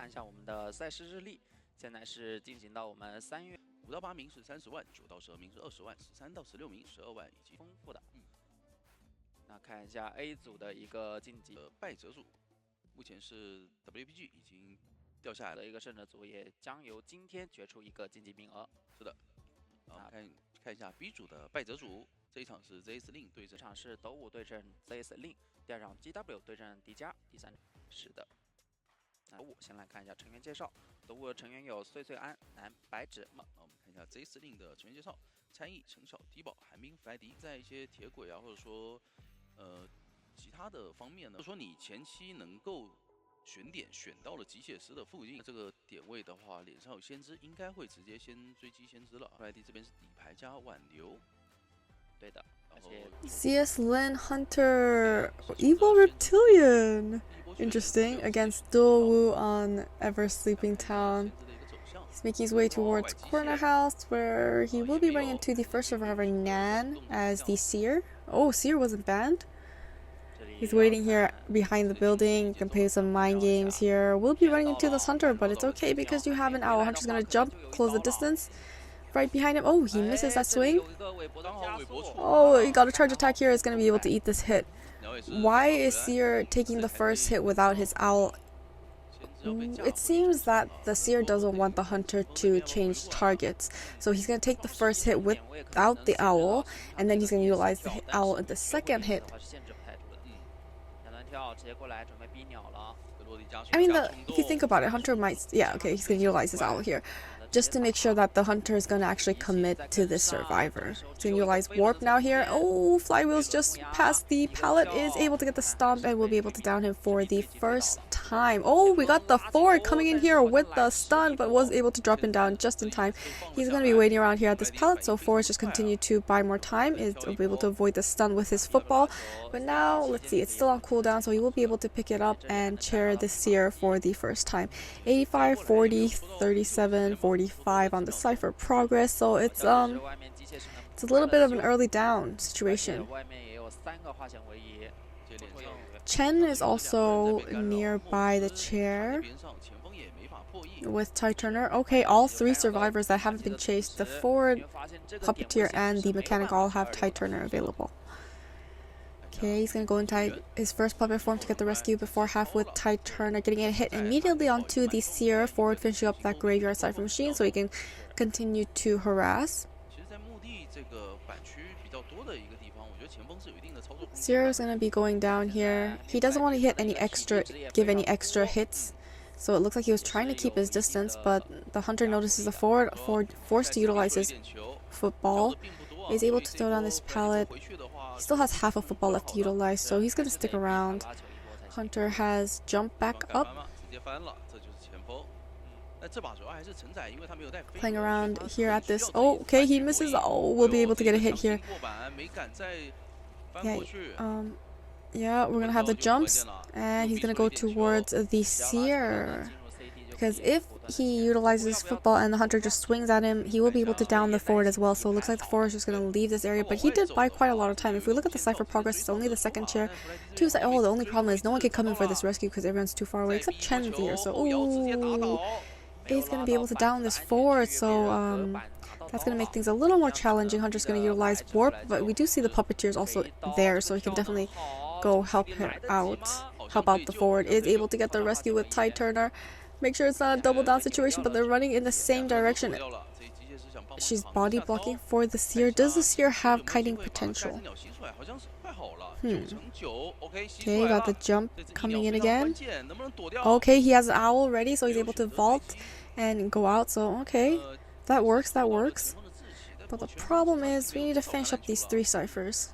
看一下我们的赛事日历，现在是进行到我们3月5到8名是30万，9到12名是20万，13到16名12万，以及丰富的。那看一下 A 组的一个晋级败者组，目前是 WPG 已经掉下来了一个胜者组，也将由今天决出一个晋级名额。是的，然后看一下 B 组的败者组，这一场是 ZS.Lin 对阵，这场是斗5对阵 ZS.Lin， 第2场 GW 对阵DiJia，第3场是的。斗5先来看一下成员介绍，斗5的成员有碎碎安、南白纸。那我们看一下 ZS.Lin 的成员介绍：参议、陈晓、低保、寒冰、Freddy。在一些铁轨啊，或者说其他的方面呢，就说你前期能够选点选到了机械师的附近这个点位的话，脸上有先知，应该会直接先追击先知了。Freddy 这边是底牌加挽留，对的。ZS.Lin Hunter Evil Reptillian. Interesting, against Dual Wu on Ever Sleeping Town. He's making his way towards Corner House, where he will be running into the first survivor, Nan, as the Seer. Oh, Seer wasn't banned. He's waiting here behind the building. You can play some mind games here. We'll be running into this Hunter, but it's okay because you have an owl. Hunter's gonna jump, close the distance. Right behind him. Oh, he misses that swing. Oh, he got a charge attack here. Is going to be able to eat this hit. Why is Seer taking the first hit without his owl? It seems that the Seer doesn't want the Hunter to change targets. So he's going to take the first hit without the owl, and then he's going to utilize the owl in the second hit. I mean, if you think about it, Hunter might... Yeah, okay, he's going to utilize his owl here, just to make sure that the Hunter is going to actually commit to this survivor. He's going to utilize Warp now here. Oh, Flywheel's just past the pallet, is able to get the stomp, and will be able to down him for the first time. Oh, we got the forward coming in here with the stun, but was able to drop him down just in time. He's going to be waiting around here at this pallet, so forwards just continue to buy more time. Is able to avoid the stun with his football. But now, let's see, it's still on cooldown, so he will be able to pick it up and chair the Seer for the first time. 85, 40, 37, 45 on the Cypher progress, so it's a little bit of an early down situation. Chen is also nearby the chair with Ty Turner. Okay, all 3 survivors that haven't been chased, the forward, puppeteer, and the mechanic all have Ty Turner available. Okay, he's going to go into his first puppet form to get the rescue before half with Ty Turner getting a hit immediately onto the Seer forward, finishing up that graveyard Cypher machine so he can continue to harass. Seer is going to be going down here. He doesn't want to give any extra hits, so it looks like he was trying to keep his distance, but the Hunter notices the forward, forced to utilize his football. He's able to throw down this pallet. He still has half a football left to utilize, so he's going to stick around. Hunter has jumped back up. Playing around here at this. Oh, okay, he misses. Oh, we'll be able to get a hit here. Yeah, we're going to have the jumps, and he's going to go towards the Seer. Because if he utilizes football and the Hunter just swings at him, he will be able to down the forward as well. So it looks like the forward is just going to leave this area. But he did buy quite a lot of time. If we look at the Cypher progress, it's only the second chair. Oh, the only problem is no one can come in for this rescue because everyone's too far away, except Chen's here. So, ooh, he's going to be able to down this forward. So, that's going to make things a little more challenging. Hunter's going to utilize Warp, but we do see the puppeteers also there, so he can definitely go help out the forward. Is able to get the rescue with Ty Turner. Make sure it's not a double down situation, but they're running in the same direction. She's body blocking for the Seer. Does the Seer have kiting potential? Okay, got the jump coming in again. Okay, he has an owl ready, so he's able to vault and go out. So, okay, that works, that works. But the problem is we need to finish up these 3 ciphers.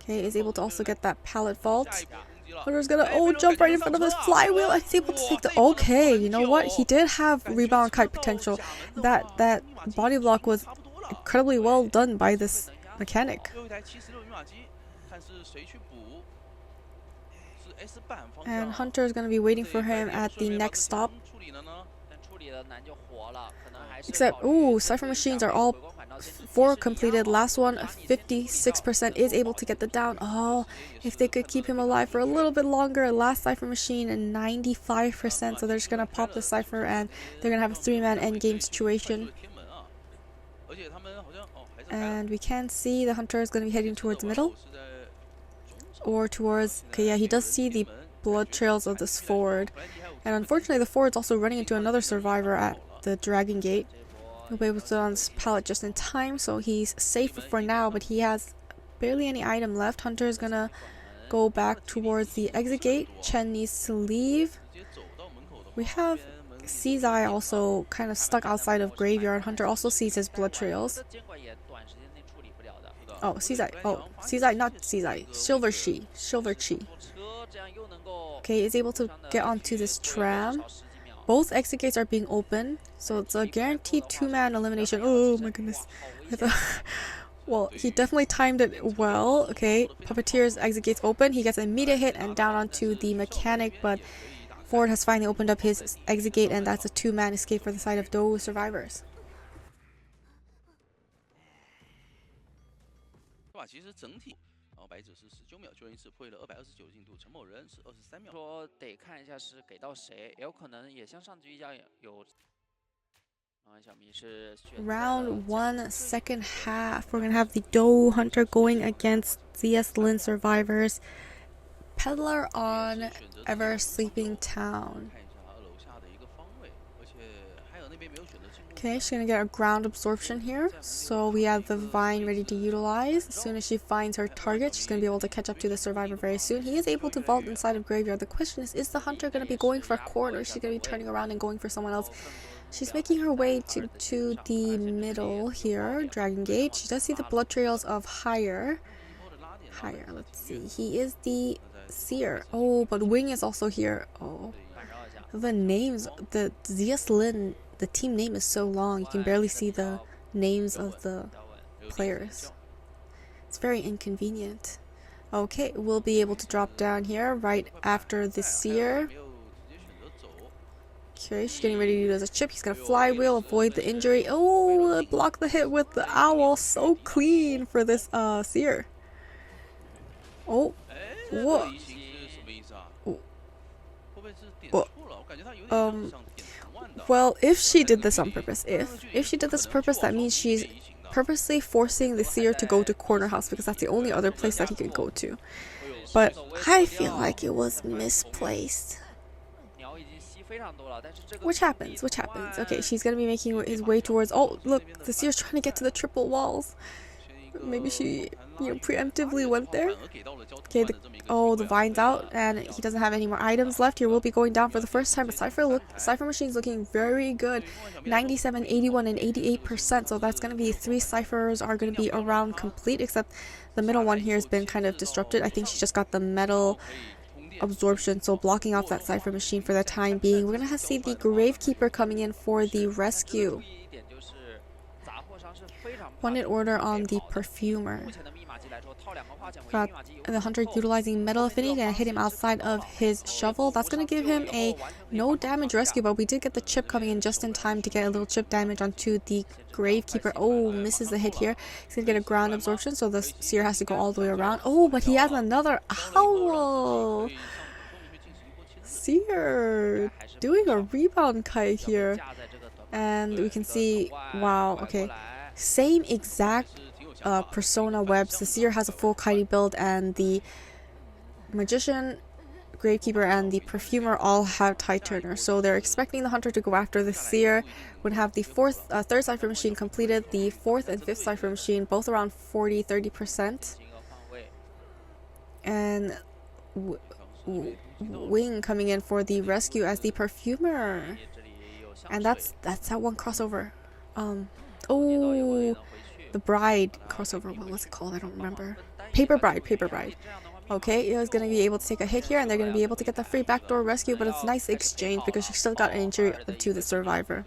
Okay, is able to also get that pallet vault. Hunter's gonna jump right in front of his flywheel and he's able to take the okay, you know what? He did have rebound kite potential. That body block was incredibly well done by this mechanic. And Hunter is gonna be waiting for him at the next stop. Except, ooh, Cypher machines are all 4 completed. Last one, 56% is able to get the down. Oh, if they could keep him alive for a little bit longer. Last Cypher machine, 95%. So they're just going to pop the Cypher and they're going to have a 3-man endgame situation. And we can see the Hunter is going to be heading towards middle. Or towards... Okay, yeah, he does see the blood trails of this Ford. And unfortunately, the Ford's also running into another survivor at the Dragon Gate. He'll be able to on this pallet just in time, so he's safe for now, but he has barely any item left. Hunter is gonna go back towards the exit gate. Chen needs to leave. We have CZai also kind of stuck outside of graveyard. Hunter also sees his blood trails. Oh, CZai. Oh, CZai, not CZai. Silver Chi. Okay, is able to get onto this tram. Both exit gates are being open, so it's a guaranteed 2-man elimination. Oh my goodness. Well, he definitely timed it well. Okay, Puppeteer's exit gates open. He gets an immediate hit and down onto the mechanic, but Ford has finally opened up his exit gate, and that's a 2-man escape for the side of Dou survivors. Round 1, second half. We're gonna have the Dou Hunter going against ZS.Lin survivors. Peddler on Ever Sleeping Town. Okay, she's gonna get a ground absorption here. So we have the Vine ready to utilize. As soon as she finds her target, she's gonna be able to catch up to the survivor very soon. He is able to vault inside of graveyard. The question is the Hunter gonna be going for a corner? She's gonna be turning around and going for someone else. She's making her way to the middle here, Dragon Gate. She does see the blood trails of Higher. Let's see. He is the Seer. Oh, but Wing is also here. Oh, the names, the ZS.Lin, the team name is so long. You can barely see the names of the players. It's very inconvenient. Okay, we'll be able to drop down here right after the Seer. Okay, she's getting ready to use a chip. He's gonna flywheel, avoid the injury. Oh, block the hit with the owl. So clean for this Seer. Oh, whoa. Well, if she did this on purpose, if she did this on purpose, that means she's purposely forcing the Seer to go to corner house because that's the only other place that he could go to. But I feel like it was misplaced. Which happens. Okay, she's gonna be making his way towards... Oh, look, the Seer's trying to get to the triple walls. Maybe she, preemptively went there. Okay, the Vine's out, and he doesn't have any more items left. He will be going down for the first time, but Cypher Machine's looking very good. 97, 81, and 88%, so that's going to be 3 Cyphers are going to be around complete, except the middle one here has been kind of disrupted. I think she just got the metal absorption, so blocking off that Cypher Machine for the time being. We're going to see the Gravekeeper coming in for the rescue. Wanted order on the Perfumer. Got the Hunter utilizing Metal Affinity and hit him outside of his shovel. That's going to give him a no damage rescue, but we did get the chip coming in just in time to get a little chip damage onto the Gravekeeper. Oh, misses the hit here. He's going to get a ground absorption, so the Seer has to go all the way around. Oh, but he has another owl. Seer doing a rebound kite here. And we can see, wow, okay. Same exact persona webs. The Seer has a full kiting build, and the Magician, Gravekeeper, and the Perfumer all have Tide Turner. So they're expecting the Hunter to go after the Seer. Would have the third Cypher Machine completed, the 4th and 5th Cypher Machine, both around 40-30%. And Wing coming in for the rescue as the Perfumer. And that's that one crossover. Oh, the Bride crossover. What was it called? I don't remember. Paper Bride. Okay, it was going to be able to take a hit here, and they're going to be able to get the free backdoor rescue, but it's a nice exchange because she still got an injury to the survivor.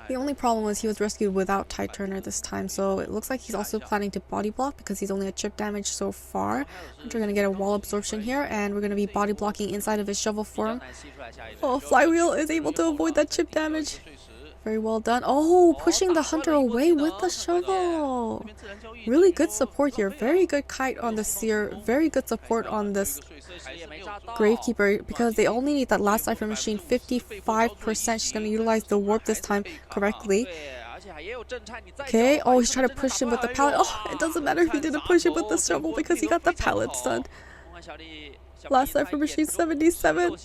The only problem was he was rescued without Tide Turner this time, so it looks like he's also planning to body block because he's only a chip damage so far. Hunter going to get a wall absorption here, and we're going to be body blocking inside of his shovel form. Oh, Flywheel is able to avoid that chip damage. Very well done. Oh, pushing the hunter away with the shovel. Really good support here. Very good kite on the seer. Very good support on this gravekeeper because they only need that last cipher machine 55%. She's going to utilize the warp this time correctly. Okay, oh, he's trying to push him with the pallet. Oh, it doesn't matter if he didn't push him with the shovel because he got the pallets done. Last cipher machine 77.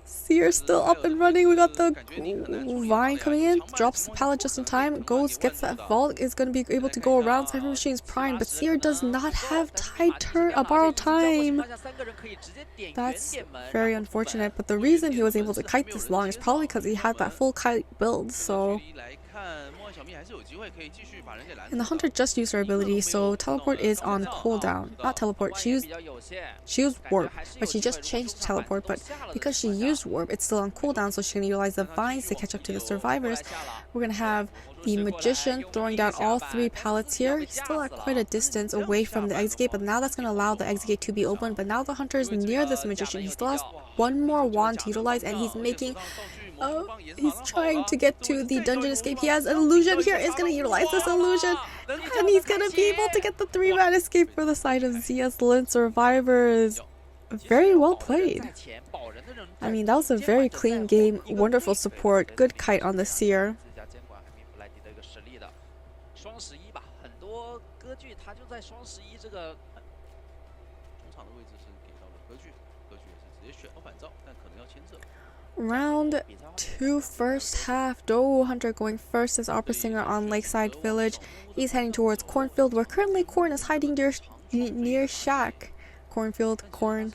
Seer still up and running. We got the vine coming in, drops the pallet just in time, goes, gets that vault, is going to be able to go around Cypher Machine's prime, but Seer does not have borrowed time. That's very unfortunate, but the reason he was able to kite this long is probably because he had that full kite build, so... And the hunter just used her ability, so teleport is on cooldown. Not teleport, she used warp, but she just changed teleport, but because she used warp, it's still on cooldown, so she's going to utilize the vines to catch up to the survivors. We're going to have the magician throwing down all 3 pallets here. He's still at quite a distance away from the exit gate, but now that's going to allow the exit gate to be open. But now the hunter is near this magician. He still has 1 more wand to utilize, and he's making... he's trying to get to the dungeon escape. He has an illusion here. Is going to utilize this illusion, and he's going to be able to get the 3-man escape for the side of ZS.Lin survivors. Very well played. I mean, that was a very clean game. Wonderful support. Good kite on the seer. Round 2, first half. Doe Hunter going first as Opera Singer on Lakeside Village. He's heading towards Cornfield, where currently Corn is hiding near Shack. Cornfield, Corn.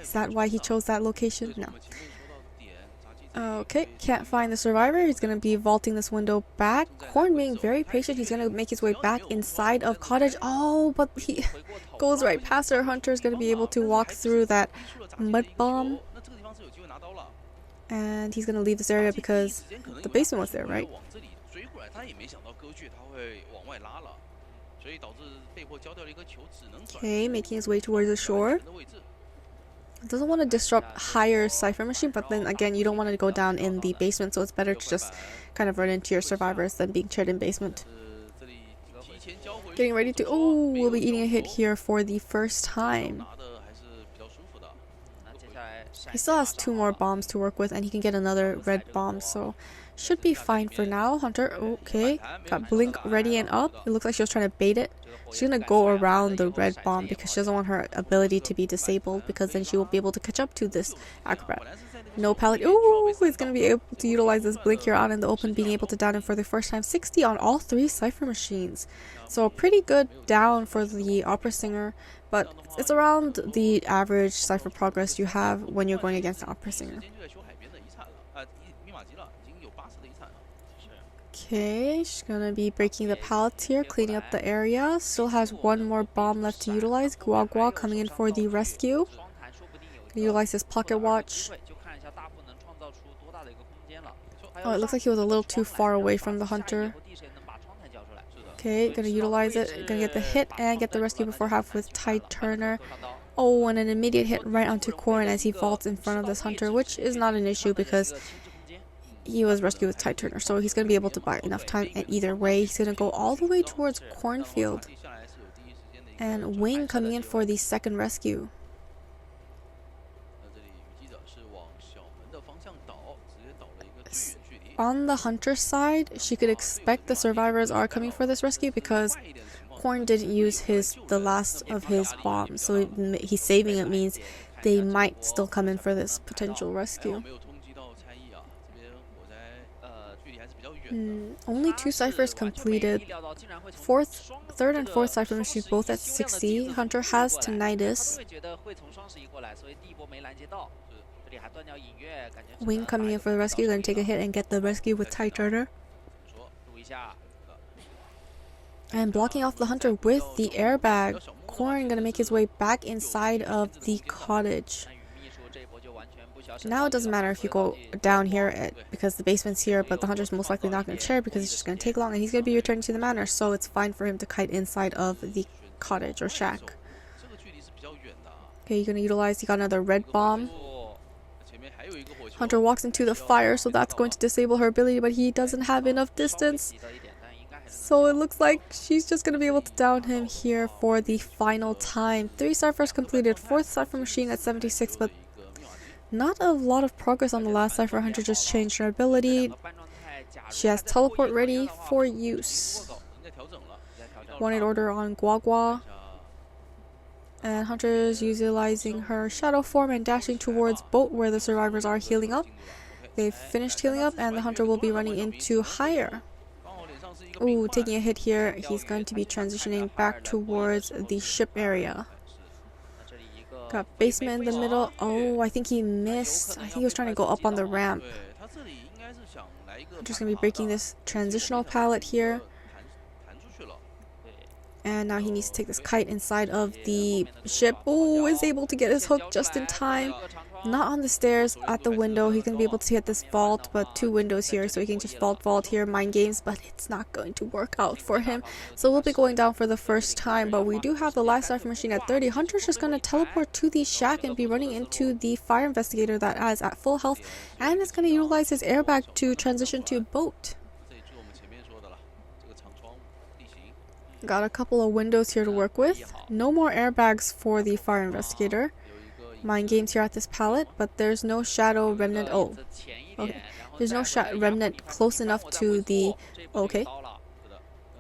Is that why he chose that location? No. Okay, can't find the survivor. He's going to be vaulting this window back. Corn being very patient. He's going to make his way back inside of Cottage. Oh, but he goes right past her. Hunter's going to be able to walk through that mud bomb. And he's going to leave this area because the basement was there, right? Okay, making his way towards the shore. Doesn't want to disrupt higher cipher machine, but then again, you don't want to go down in the basement, so it's better to just kind of run into your survivors than being chaired in basement. Getting ready to... Oh, we'll be eating a hit here for the first time. He still has 2 more bombs to work with, and he can get another red bomb, so should be fine for now. Hunter, okay, got Blink ready and up. It looks like she was trying to bait it. She's gonna go around the red bomb because she doesn't want her ability to be disabled, because then she won't be able to catch up to this acrobat. No pallet. Ooh, he's gonna be able to utilize this Blink here out in the open, being able to down him for the first time. 60 on all 3 cipher machines, so a pretty good down for the Opera Singer, but it's around the average cipher progress you have when you're going against an Opera Singer. Okay, she's gonna be breaking the pallets here, cleaning up the area. Still has 1 more bomb left to utilize. Guagua coming in for the rescue. Gonna utilize his pocket watch. Oh, it looks like he was a little too far away from the hunter. Okay, gonna utilize it. Gonna get the hit and get the rescue before half with Tide Turner. Oh, and an immediate hit right onto Corn as he vaults in front of this hunter, which is not an issue because he was rescued with Tide Turner, so he's going to be able to buy enough time, and either way, he's going to go all the way towards Cornfield. And Wing coming in for the second rescue. On the hunter side, she could expect the survivors are coming for this rescue because Corn didn't use the last of his bombs, so he's saving it means they might still come in for this potential rescue. Only 2 ciphers completed. Third and fourth cipher machines both at 60. Hunter has tinnitus. Wing coming in for the rescue, then take a hit and get the rescue with Tide Turner. And blocking off the hunter with the airbag. Corn gonna make his way back inside of the cottage. Now it doesn't matter if you go down here because the basement's here, but the hunter's most likely not going to chair because it's just going to take long, and he's going to be returning to the manor, so it's fine for him to kite inside of the cottage or shack. Okay, you're going to utilize, you got another red bomb. Hunter walks into the fire, so that's going to disable her ability, but he doesn't have enough distance. So it looks like she's just going to be able to down him here for the final time. 3 ciphers completed, 4th cipher machine at 76, but not a lot of progress on the last cipher. Hunter just changed her ability. She has teleport ready for use. Wanted order on Guagua. And Hunter's utilizing her shadow form and dashing towards boat where the survivors are healing up. They've finished healing up and the Hunter will be running into higher. Ooh, taking a hit here. He's going to be transitioning back towards the ship area. Got basement in the middle. Oh, I think he missed. I think he was trying to go up on the ramp. I'm just going to be breaking this transitional pallet here. And now he needs to take this kite inside of the ship. Oh, is able to get his hook just in time. Not on the stairs, at the window. He's going to be able to hit this vault, but 2 windows here, so he can just vault here, mind games, but it's not going to work out for him. So we'll be going down for the first time, but we do have the last cipher machine at 30. Hunter's just going to teleport to the shack and be running into the fire investigator that is at full health, and is going to utilize his airbag to transition to boat. Got a couple of windows here to work with. No more airbags for the fire investigator. Mind games here at this pallet, but there's no shadow remnant. Oh, okay. There's no remnant close enough to the. Okay.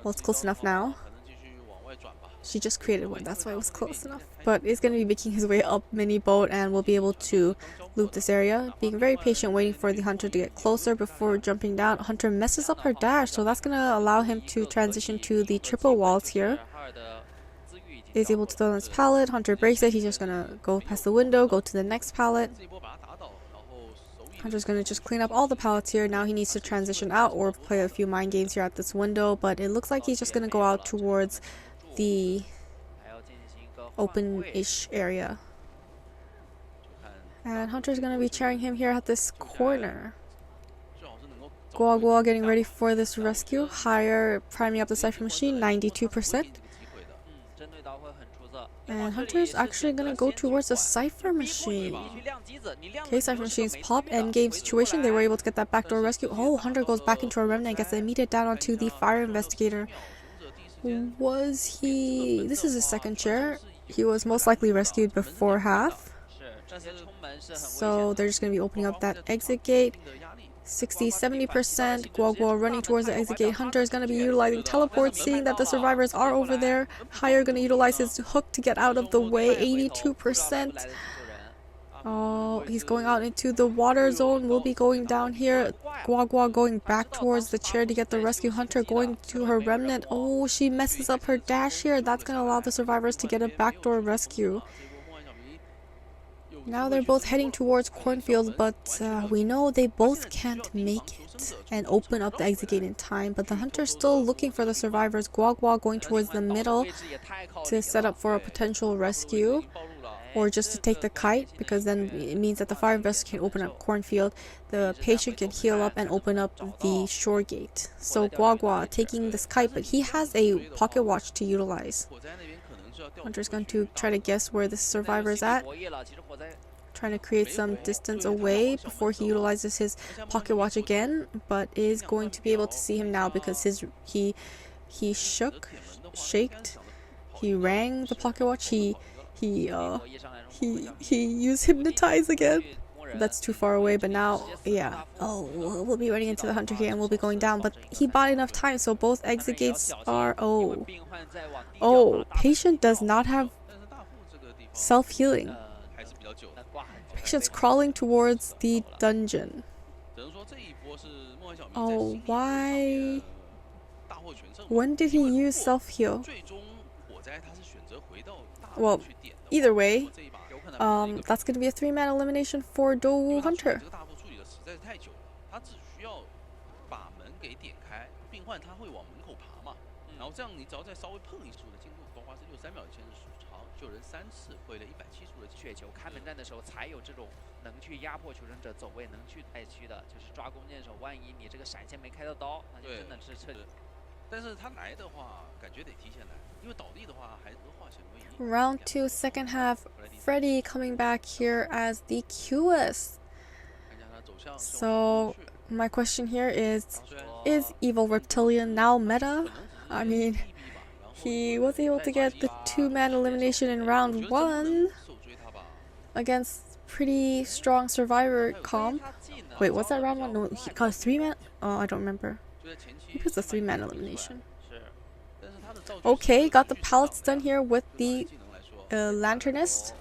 Well, it's close enough now. She just created one, that's why it was close enough. But he's going to be making his way up mini boat and we'll be able to loop this area. Being very patient, waiting for the Hunter to get closer before jumping down. Hunter messes up her dash, so that's going to allow him to transition to the triple walls here. Is able to throw on this pallet. Hunter breaks it. He's just going to go past the window, go to the next pallet. Hunter's going to just clean up all the pallets here. Now he needs to transition out or play a few mind games here at this window, but it looks like he's just going to go out towards the open-ish area. And Hunter's going to be cheering him here at this corner. Guagua getting ready for this rescue. Higher priming up the cipher machine, 92%. And Hunter's actually going to go towards the cipher machine. Okay, cipher machine's pop, endgame situation. They were able to get that backdoor rescue. Oh, Hunter goes back into a remnant and gets the immediate down onto the fire investigator. Was he... This is his second chair. He was most likely rescued before half. So they're just going to be opening up that exit gate. 60-70%. Guagua running towards the exit gate. Hunter is going to be utilizing teleport, seeing that the survivors are over there. Higher going to utilize his hook to get out of the way. 82%. Oh, he's going out into the water zone. We'll be going down here. Guagua going back towards the chair to get the rescue. Hunter going to her remnant. Oh, she messes up her dash here. That's going to allow the survivors to get a backdoor rescue. Now they're both heading towards cornfields, but we know they both can't make it and open up the exit gate in time. But the Hunter's still looking for the survivors. Guagua going towards the middle to set up for a potential rescue. Or just to take the kite, because then it means that the fire investigator can open up cornfield, the patient can heal up and open up the shore gate. So Guagua taking this kite, but he has a pocket watch to utilize. Hunter's going to try to guess where the survivor is at, trying to create some distance away before he utilizes his pocket watch again, but is going to be able to see him now because he shaked, he rang the pocket watch, he used hypnotize again. That's too far away, but now, yeah. Oh, we'll be running into the Hunter here and we'll be going down, but he bought enough time, so both exit gates are... Oh, patient does not have self-healing. Patient's crawling towards the dungeon. Oh, why? When did he use self-heal? Well, either way, that's going to be a 3-man elimination for Dowu Hunter. Round 2, second half. Freddy coming back here as the Cueist. So my question here is Evil Reptillian now meta? I mean, he was able to get the 2-man elimination in round 1 against pretty strong survivor comp. Wait, was that round 1? No, he got a 3-man? Oh, I don't remember. It was a 3-man elimination. Okay, got the pallets done here with the Lanternist.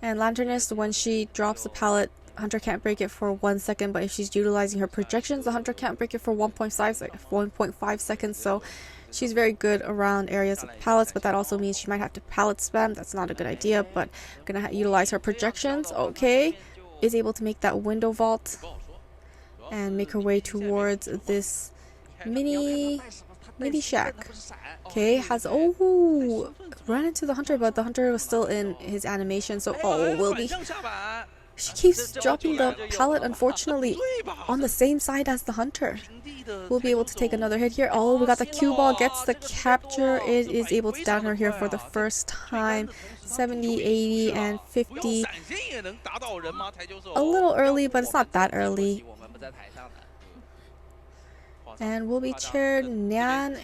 And Lanternist, when she drops the pallet, Hunter can't break it for 1 second, but if she's utilizing her projections, the Hunter can't break it for 1.5 seconds, so she's very good around areas of pallets, but that also means she might have to pallet spam. That's not a good idea, but I'm gonna utilize her projections. Okay, is able to make that window vault and make her way towards this mini shack. Okay, has ran into the Hunter, but the Hunter was still in his animation, so will be. She keeps dropping the pallet, unfortunately, on the same side as the Hunter. We'll be able to take another hit here. Oh, we got the cue ball, gets the capture. It is able to down her here for the first time. 70, 80, and 50. A little early, but it's not that early. And we'll be chaired Nyan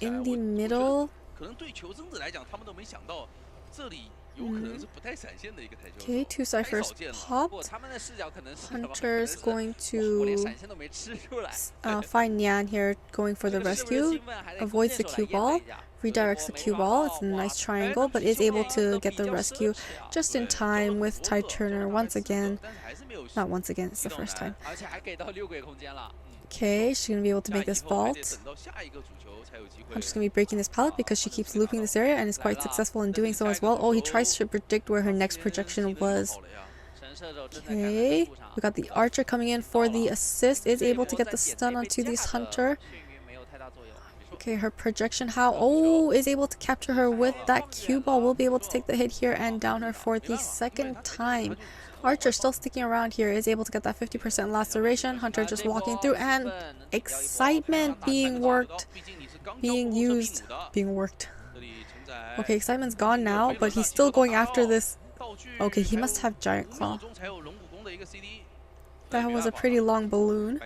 in the middle. Okay, 2 ciphers popped. Hunter's going to find Nyan here, going for the rescue. Avoids the cue ball, redirects the cue ball. It's a nice triangle, but is able to get the rescue just in time with Tide Turner once again. Not once again, it's the first time. Okay, she's going to be able to make this vault. I'm just going to be breaking this pallet because she keeps looping this area and is quite successful in doing so as well. Oh, he tries to predict where her next projection was. Okay, we got the Archer coming in for the assist. Is able to get the stun onto this Hunter. Okay, her projection, is able to capture her with that cue ball. We'll be able to take the hit here and down her for the second time. Archer still sticking around here, is able to get that 50% laceration. Hunter just walking through, and excitement being worked. Okay, excitement's gone now, but he's still going after this. Okay, he must have Giant Claw. That was a pretty long balloon.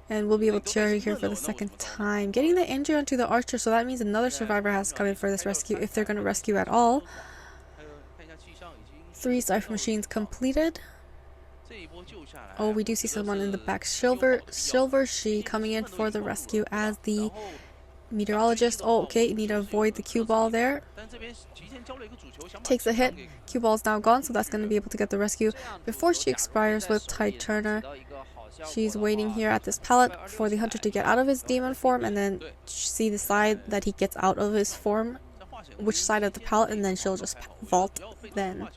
And we'll be able to chair her here for the second time. Getting the injury onto the Archer, so that means another survivor has to come in for this rescue, if they're going to rescue at all. 3 cipher machines completed. Oh, we do see someone in the back. Silver She coming in for the rescue as the meteorologist. Oh, okay, need to avoid the cue ball there. Takes a hit. Cue ball's now gone, so that's going to be able to get the rescue before she expires with Tide Turner. She's waiting here at this pallet for the Hunter to get out of his demon form, and then see the side that he gets out of his form, which side of the pallet, and then she'll just vault then.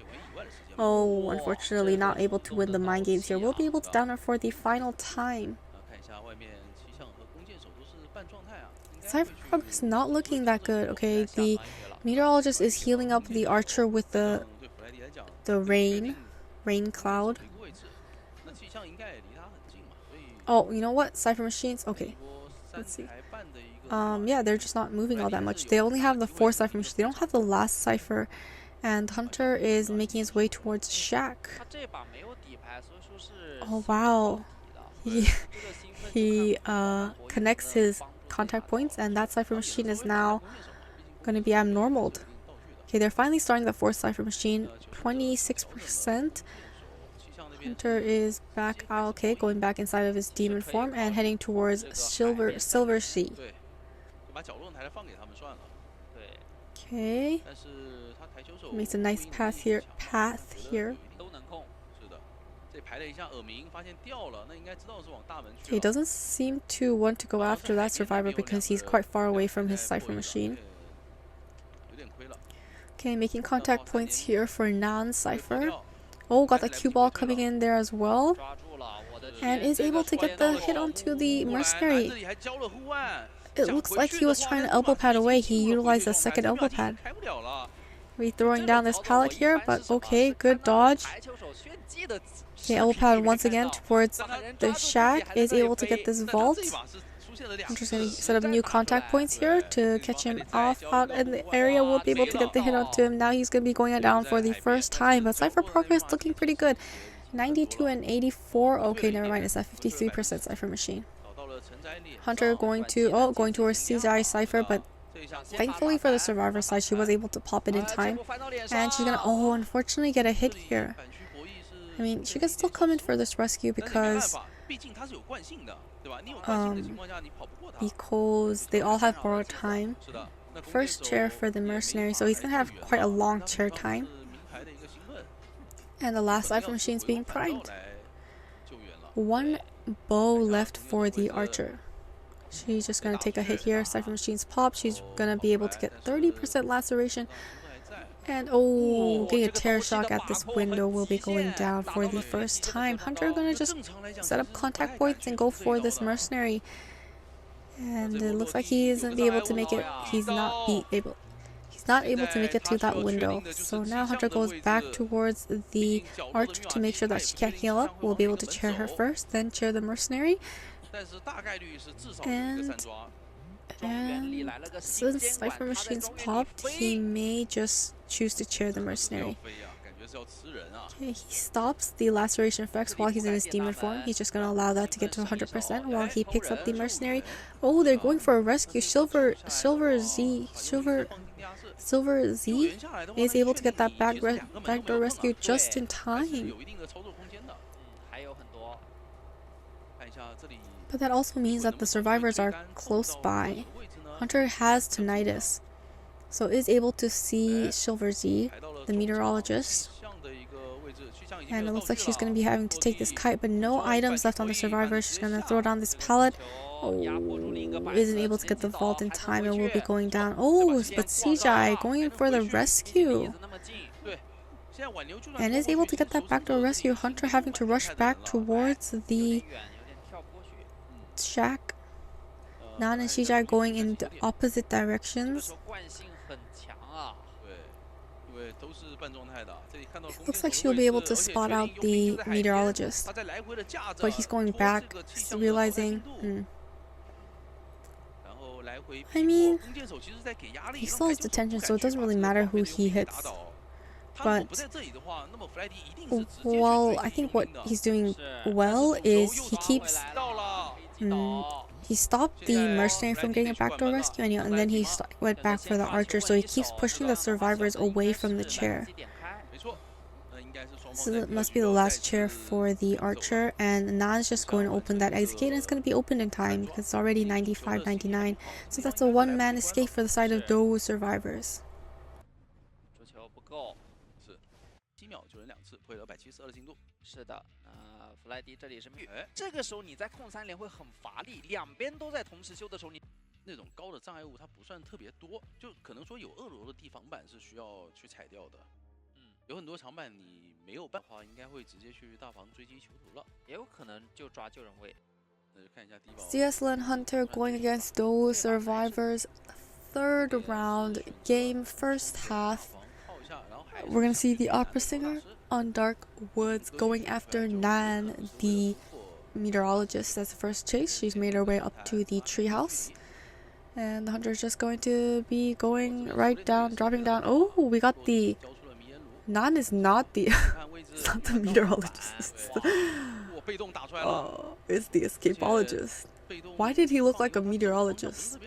Oh, unfortunately not able to win the mind games here. We'll be able to down her for the final time. Cypher progress not looking that good. Okay, the meteorologist is healing up the Archer with the rain cloud. Oh, you know what? Cypher machines. Okay, let's see. Yeah, they're just not moving all that much. They only have the 4 cipher machines. They don't have the last cipher. And Hunter is making his way towards Shack. Oh wow. He connects his contact points, and that cipher machine is now going to be abnormaled. Okay, they're finally starting the 4th cipher machine. 26%. Hunter is back out. Okay, going back inside of his demon form and heading towards Silver Sea. Okay. Makes a nice path here. He doesn't seem to want to go after that survivor because he's quite far away from his cipher machine. Okay, making contact points here for non-cipher. Oh, got the cue ball coming in there as well. And is able to get the hit onto the mercenary. It looks like he was trying to elbow pad away. He utilized a second elbow pad. We're throwing down this pallet here, but okay, good dodge. Okay, elbow pad once again towards the Shack. Is able to get this vault. I'm just going to set up new contact points here to catch him off out in the area. We'll be able to get the hit onto him. Now he's going to be going down for the first time, but Cypher progress looking pretty good. 92 and 84. Okay, never mind. It's at 53% Cypher Machine. Hunter going towards CGI Cypher, but thankfully for the survivor side, she was able to pop it in time. And she's gonna, unfortunately get a hit here. I mean, she can still come in for this rescue because they all have borrowed time. First chair for the mercenary, so he's gonna have quite a long chair time. And the last Cypher Machine's being primed. One bow left for the archer. She's just gonna take a hit here. Cypher Machine's pop. She's gonna be able to get 30% laceration. And getting a terror shock at this window will be going down for the first time. Hunter gonna just set up contact points and go for this mercenary. And it looks like he isn't be able to make it. He's not able to make it to that window. So now Hunter goes back towards the archer to make sure that she can't heal up. We'll be able to chair her first, then chair the mercenary. And since Cypher Machine's popped, he may just choose to chair the mercenary. Okay, he stops the laceration effects while he's in his demon form. He's just gonna allow that to get to 100% while he picks up the mercenary. They're going for a rescue. Silver Z is able to get that backdoor rescue just in time. But that also means that the survivors are close by. Hunter has tinnitus, so is able to see Silver Z, the meteorologist. And it looks like she's going to be having to take this kite, but no items left on the survivor. She's going to throw down this pallet. Isn't able to get the vault in time and will be going down. But CGI going in for the rescue. And is able to get that backdoor rescue. Hunter having to rush back towards the shack. Nan and CGI going in the opposite directions. It looks like she'll be able to spot out the meteorologist, but he's going back, realizing, I mean, he still has detention, so it doesn't really matter who he hits. But, well, I think what he's doing well is he keeps, he stopped the mercenary from getting a backdoor rescue, and then he went back for the archer, so he keeps pushing the survivors away from the chair. So it must be the last chair for the archer, and Nan's just going to open that exit gate, and it's going to be opened in time because it's already 95-99. So that's a one-man escape for the side of Dowu survivors. 是的弗莱迪这里是这个时候你在控3连会很乏力，两边都在同时修的时候，你那种高的障碍物它不算特别多，就可能说有2楼的地防板是需要去踩掉的。有很多长板你没有办法，应该会直接去大房追击囚徒了，也有可能就抓救人位。那就看一下低保。ZS.Lin Hunter going against Dowu survivors, third round game, first half. We're gonna see the opera singer on Dark Woods going after Nan, the meteorologist, as the first chase. She's made her way up to the treehouse. And the hunter is just going to be going right down, dropping down. We got the... Nan is not the... it's not the meteorologist. It's the escapologist. Why did he look like a meteorologist?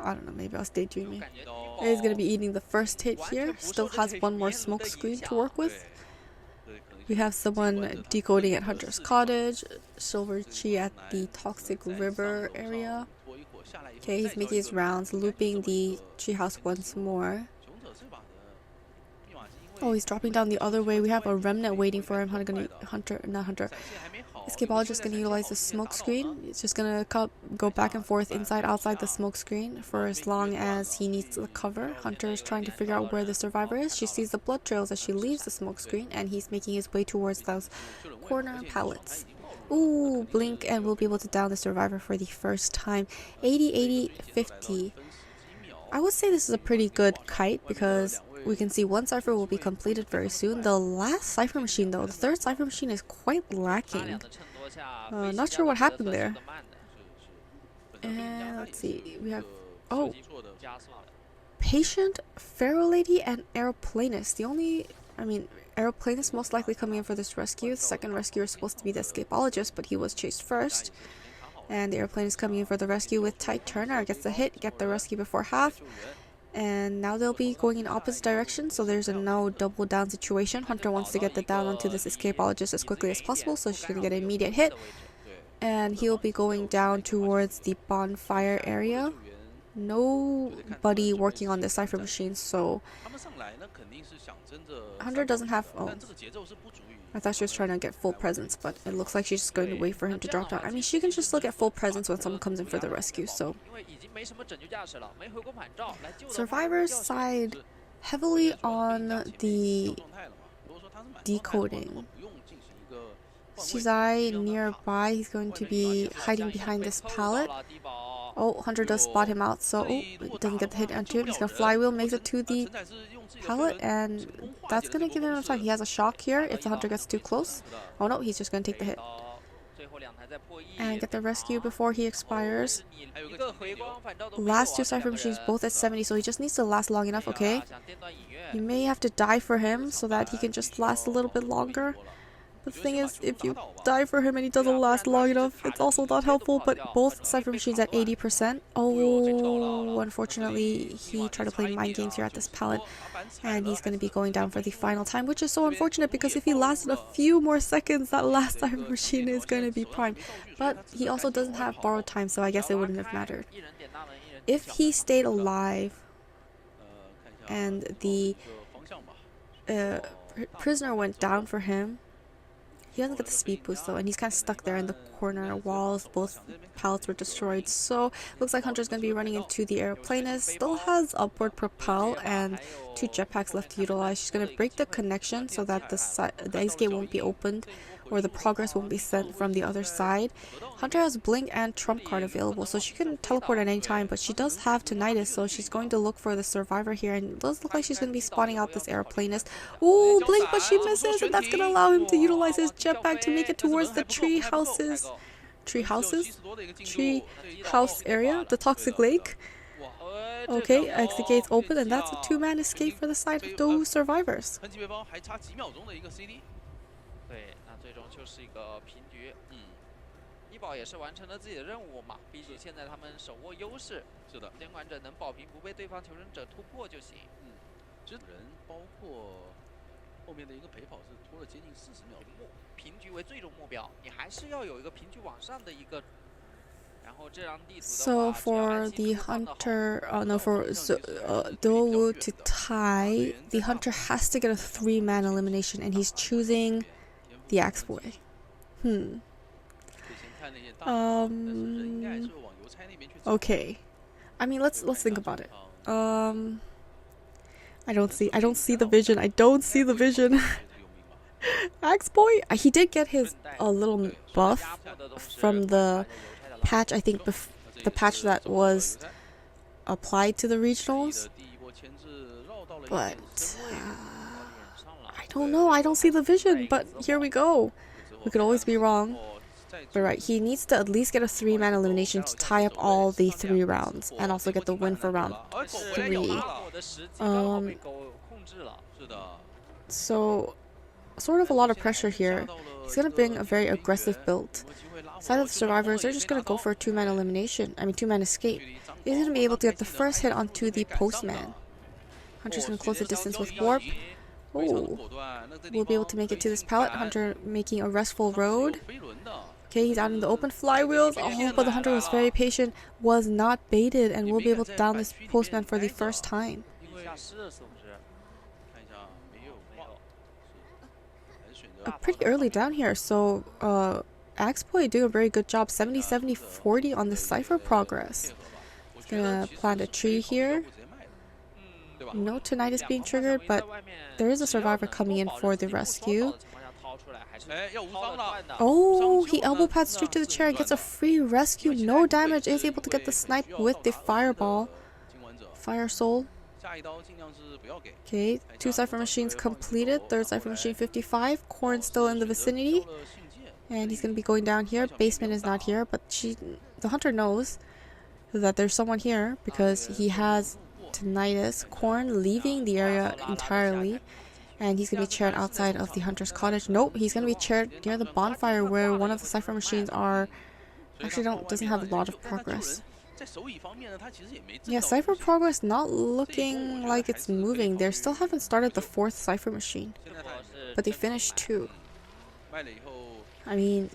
I don't know, maybe I was daydreaming. He's going to be eating the first hit here. Still has one more smoke screen to work with. We have someone decoding at Hunter's Cottage. Silver Chi at the Toxic River area. Okay, he's making his rounds, looping the treehouse once more. He's dropping down the other way. We have a remnant waiting for him. Escapologist gonna utilize the smoke screen. It's just gonna go back and forth inside, outside the smoke screen for as long as he needs the cover. Hunter is trying to figure out where the survivor is. She sees the blood trails as she leaves the smoke screen, and he's making his way towards those corner pallets. Blink, and we'll be able to down the survivor for the first time. 80-80-50. I would say this is a pretty good kite because we can see one cipher will be completed very soon. The last cipher machine though, the third cipher machine, is quite lacking. Not sure what happened there. And let's see, we have Patient, Pharaoh Lady, and Aeroplanist. The only, aeroplane is most likely coming in for this rescue. The second rescuer is supposed to be the escapologist, but he was chased first. And the airplane is coming in for the rescue with Tight Turner. Gets the hit, get the rescue before half. And now they'll be going in opposite directions, so there's a no double down situation. Hunter wants to get the down onto this escapologist as quickly as possible, so she's going to get an immediate hit. And he'll be going down towards the bonfire area. Nobody working on this cipher machine, so Hunter doesn't have... Oh, I thought she was trying to get full presence, but it looks like she's just going to wait for him to drop down. I mean, she can just look at full presence when someone comes in for the rescue, so... Survivors side heavily on the decoding. Shizai nearby, he's going to be hiding behind this pallet. Oh, Hunter does spot him out, so doesn't get the hit onto him. He's gonna flywheel, makes it to the pallet, and that's gonna give him enough time. He has a shock here if the Hunter gets too close. Oh no, he's just gonna take the hit and get the rescue before he expires. Last two cipher machines both at 70, so he just needs to last long enough. Okay, you may have to die for him so that he can just last a little bit longer. The thing is, if you die for him and he doesn't last long enough, it's also not helpful, but both cipher machines at 80%. Oh, unfortunately, he tried to play mind games here at this pallet, and he's going to be going down for the final time, which is so unfortunate because if he lasted a few more seconds, that last cipher machine is going to be primed. But he also doesn't have borrowed time, so I guess it wouldn't have mattered. If he stayed alive and the prisoner went down for him, he doesn't get the speed boost though, and he's kind of stuck there in the corner walls. Both pallets were destroyed, so looks like Hunter's going to be running into the aeroplanist. Still has upward propel and 2 jetpacks left to utilize. She's going to break the connection so that the exit gate won't be opened, or the progress won't be sent from the other side. Hunter has blink and trump card available, so she can teleport at any time, but she does have tinnitus, so she's going to look for the survivor here, and it does look like she's going to be spotting out this airplanist. Ooh, blink, but she misses, and that's going to allow him to utilize his jetpack to make it towards the tree house area, the toxic lake. Okay, exit gates open, and that's a 2-man escape for the side of Dowu survivors. 就是一个平局，医保也是完成了自己的任务嘛，毕竟现在他们手握优势，是的，监管者能保平不被对方求生者突破就行。其实人包括后面的一个陪跑是拖了接近40秒的，平局为最终目标，你还是要有一个平局往上的一个。So for the Hunter, Dowu to tie, the Hunter has to get a 3-man elimination, and he's choosing the Axe Boy. Okay. I mean, let's think about it. I don't see the vision. I don't see the vision. Axe Boy, he did get his little buff from the patch, I think the patch that was applied to the regionals, but I don't know, I don't see the vision, but here we go. We could always be wrong, but right, he needs to at least get a 3-man elimination to tie up all the 3 rounds and also get the win for round 3. So sort of a lot of pressure here. He's gonna bring a very aggressive build. Side of the survivors, they're just gonna go for a 2-man elimination. 2-man escape. He's gonna be able to get the first hit onto the postman. Hunter's gonna close the distance with warp. Oh, we'll be able to make it to this pallet. Hunter making a restful road. Okay, he's out in the open flywheels. Oh, but the Hunter was very patient, was not baited, and will be able to down this postman for the first time. Pretty early down here, so Axe Boy doing a very good job. 70, 70, 40 on the cipher progress. He's gonna plant a tree here. No tinnitus being triggered, but there is a survivor coming in for the rescue. Oh, he elbow pads straight to the chair and gets a free rescue. No damage, is able to get the snipe with the fireball. Fire soul. Okay, 2 cipher machines completed. 3rd cipher machine 55. Corn still in the vicinity. And he's going to be going down here. Basement is not here, but the Hunter knows that there's someone here because he has tinnitus. Corn leaving the area entirely. And he's going to be chaired outside of the hunter's cottage. Nope, he's going to be chaired near the bonfire where one of the cipher machines are... Actually doesn't have a lot of progress. Yeah, cipher progress not looking like it's moving. They still haven't started the 4th cipher machine. But they finished 2. I mean,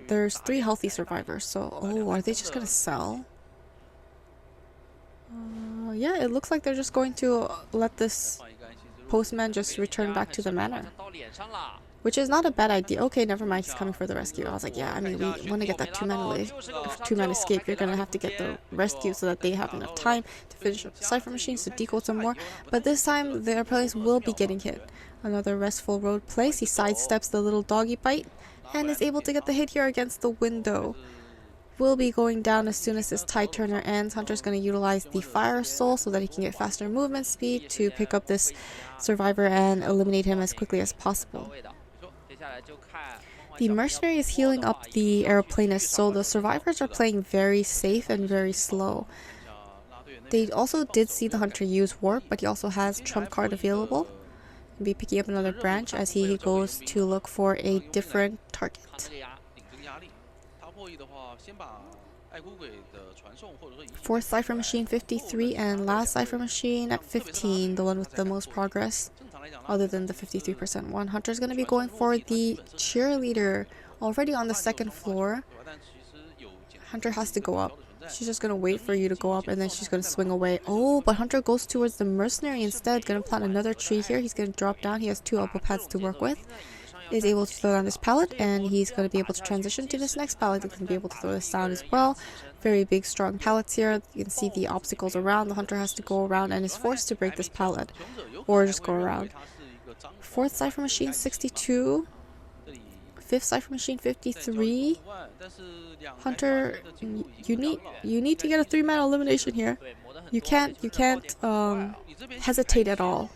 there's 3 healthy survivors, so... Oh, are they just gonna sell? Yeah, it looks like they're just going to let this postman just return back to the manor. Which is not a bad idea. Okay, never mind, he's coming for the rescue. I was like, yeah, I mean, we want to get that 2-man escape. You're gonna have to get the rescue so that they have enough time to finish the cipher machines, to decode some more. But this time, their players will be getting hit. Another restful road place. He sidesteps the little doggy bite and is able to get the hit here against the window. Will be going down as soon as this tide turner ends. Hunter's going to utilize the fire soul so that he can get faster movement speed to pick up this survivor and eliminate him as quickly as possible. The mercenary is healing up the aeroplanist, so the survivors are playing very safe and very slow. They also did see the hunter use warp, but he also has trump card available. He'll be picking up another branch as he goes to look for a different target. 4th cipher machine 53 and last cipher machine at 15, the one with the most progress other than the 53% one. Hunter's going to be going for the cheerleader already on the 2nd floor. Hunter has to go up. She's just going to wait for you to go up and then she's going to swing away. Oh, but Hunter goes towards the mercenary instead. Going to plant another tree here. He's going to drop down. He has 2 elbow pads to work with. Is able to throw down this pallet and he's going to be able to transition to this next pallet. He's going to be able to throw this down as well. Very big strong pallets here. You can see the obstacles around. The hunter has to go around and is forced to break this pallet or just go around. 4th cipher machine 62. 5th cipher machine 53. Hunter, you need to get a 3-man elimination here. You can't hesitate at all.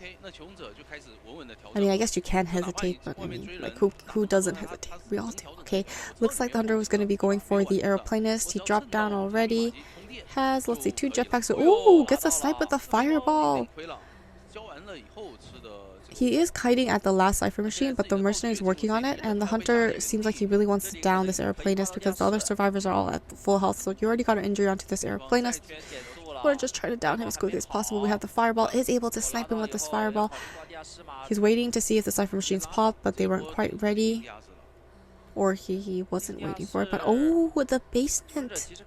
I mean, I guess you can hesitate, but I mean, like, who doesn't hesitate? We all do. Okay, looks like the hunter was going to be going for the aeroplanist. He dropped down already. Has, let's see, 2 jetpacks. Ooh, gets a snipe with the fireball. He is kiting at the last cipher machine, but the mercenary is working on it, and the hunter seems like he really wants to down this aeroplanist because the other survivors are all at full health, so you already got an injury onto this aeroplanist. We're just trying to down him as quickly as possible. We have the fireball, is able to snipe him with this fireball. He's waiting to see if the cipher machines pop, but they weren't quite ready. Or he wasn't waiting for it, but oh, with the basement.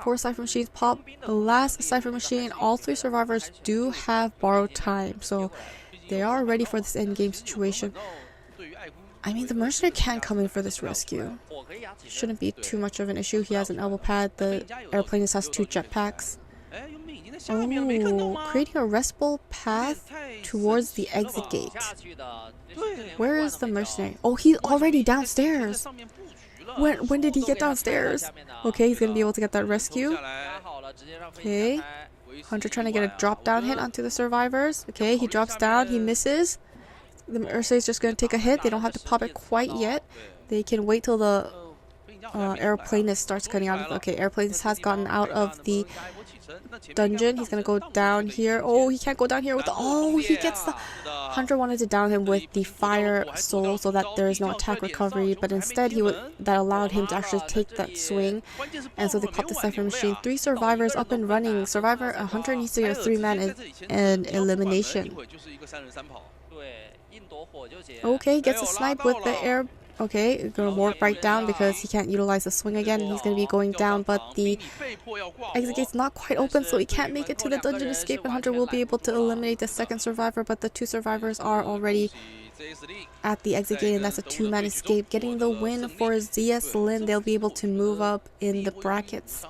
4 cipher machines pop. The last cipher machine, all 3 survivors do have borrowed time, so they are ready for this endgame situation. I mean, the mercenary can come in for this rescue. Shouldn't be too much of an issue. He has an elbow pad. The airplanist has 2 jetpacks. Oh, creating a restful path towards the exit gate. Where is the mercenary? Oh, he's already downstairs. When did he get downstairs? Okay, he's gonna be able to get that rescue. Okay. Hunter trying to get a drop down hit onto the survivors. Okay, he drops down, he misses. The mercenary is just gonna take a hit. They don't have to pop it quite yet. They can wait till the airplanist starts cutting out of. Okay, airplanist has gotten out of the dungeon. He's gonna go down here. Oh, he can't go down here with the. Oh, he gets the. Hunter wanted to down him with the fire soul so that there is no attack recovery, but instead that allowed him to actually take that swing, and so they popped the cipher machine. 3 survivors up and running. Hunter needs to get a 3-man and elimination. Okay, gets a snipe with the air. Okay, gonna warp right down because he can't utilize the swing again. He's gonna be going down, but the exit gate's not quite open, so he can't make it to the dungeon escape, and Hunter will be able to eliminate the 2nd survivor, but the 2 survivors are already at the exit gate, and that's a 2-man escape. Getting the win for ZS.Lin. They'll be able to move up in the brackets.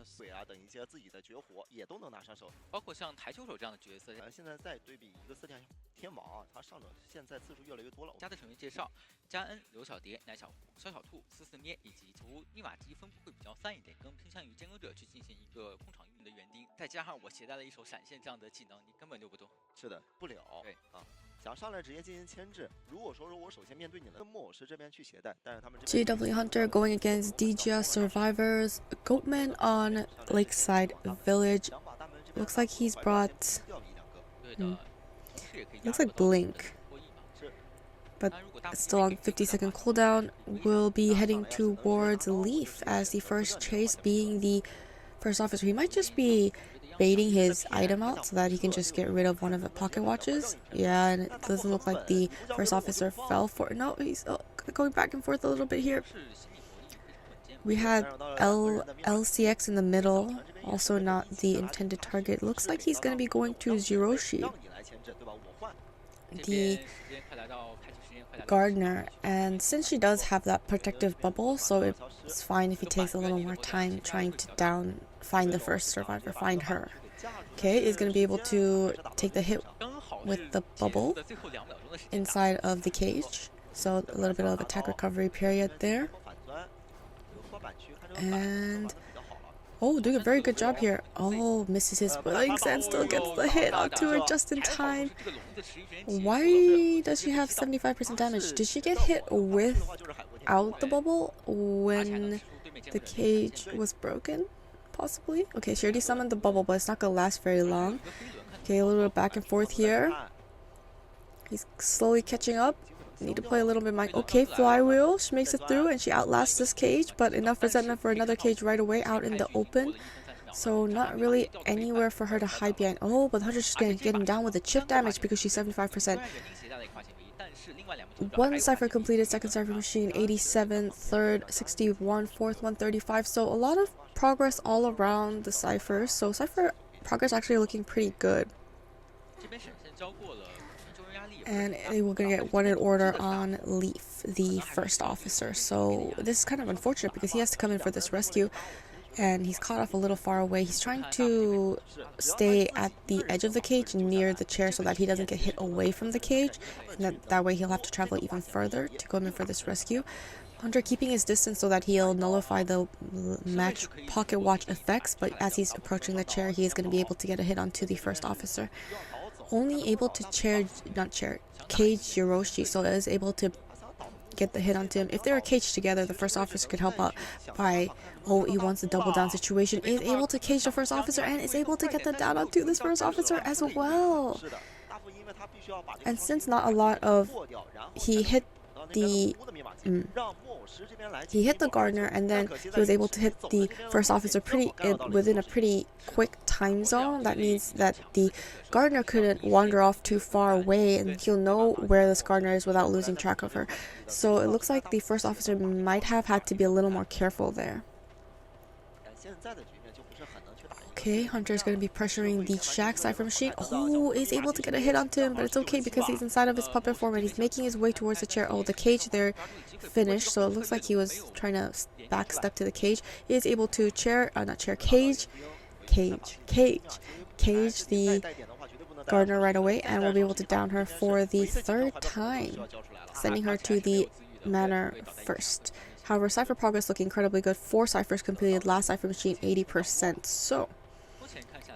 水啊等一些自己的绝活也都能拿上手，包括像台球手这样的角色。现在再对比一个4天天王啊，他上场现在次数越来越多了。家的成员介绍：加恩、刘小蝶、奶小胡、小小兔、思思咩以及图密码机分布会比较散一点，更偏向于监工者去进行一个控场运营的园丁。再加上我携带了一手闪现这样的技能，你根本就不动。是的，不了。对啊。GW Hunter going against DiJia survivors. Goatman on Lakeside Village. Looks like he's brought... looks like Blink. But it's still on 50-second cooldown. Will be heading towards Leaf as the first chase, being the first officer. He might just be baiting his item out so that he can just get rid of one of the pocket watches. Yeah, and it doesn't look like the first officer fell for it. No, he's going back and forth a little bit here. We had LCX in the middle, also not the intended target. Looks like he's going to be going to Zeroshi, the gardener, and since she does have that protective bubble, so it's fine if he takes a little more time trying to find the first survivor, find her. Okay, is going to be able to take the hit with the bubble inside of the cage, so a little bit of attack recovery period there. And doing a very good job here. Misses his wings and still gets the hit onto her just in time. Why does she have 75% damage? Did she get hit without the bubble when the cage was broken? Possibly. Okay, she already summoned the bubble, but it's not gonna last very long. Okay, a little bit back and forth here. He's slowly catching up. Need to play a little bit okay, flywheel. She makes it through and she outlasts this cage, but enough resentment for another cage right away out in the open. So not really anywhere for her to hide behind. But the Hunter's just gonna get him down with the chip damage because she's 75%. One cipher completed, second cipher machine 87, third 61, fourth 135. So a lot of progress all around the ciphers. So cipher progress actually looking pretty good. And we're gonna get one in order on Leaf, the first officer. So this is kind of unfortunate because he has to come in for this rescue, and he's caught off a little far away. He's trying to stay at the edge of the cage near the chair so that he doesn't get hit away from the cage, and that way he'll have to travel even further to come in for this rescue. Hunter keeping his distance so that he'll nullify the match pocket watch effects, but as he's approaching the chair, he is going to be able to get a hit onto the first officer. Only able to cage Zeroshi, so is able to get the hit onto him. If they were caged together, the first officer could help out by, he wants a double down situation, is able to cage the first officer and is able to get the down onto this first officer as well. And since not a lot of, he hit the gardener, and then he was able to hit the first officer within a pretty quick time zone. That means that the gardener couldn't wander off too far away, and he'll know where this gardener is without losing track of her. So it looks like the first officer might have had to be a little more careful there. Okay, Hunter is going to be pressuring the Shack Cipher Machine. Is able to get a hit onto him, but it's okay because he's inside of his puppet form and he's making his way towards the chair. The cage there finished, so it looks like he was trying to backstep to the cage. He is able to cage the gardener right away, and we'll be able to down her for the third time, sending her to the manor first. However, cipher progress looking incredibly good. 4 ciphers completed, last cipher machine 80%. So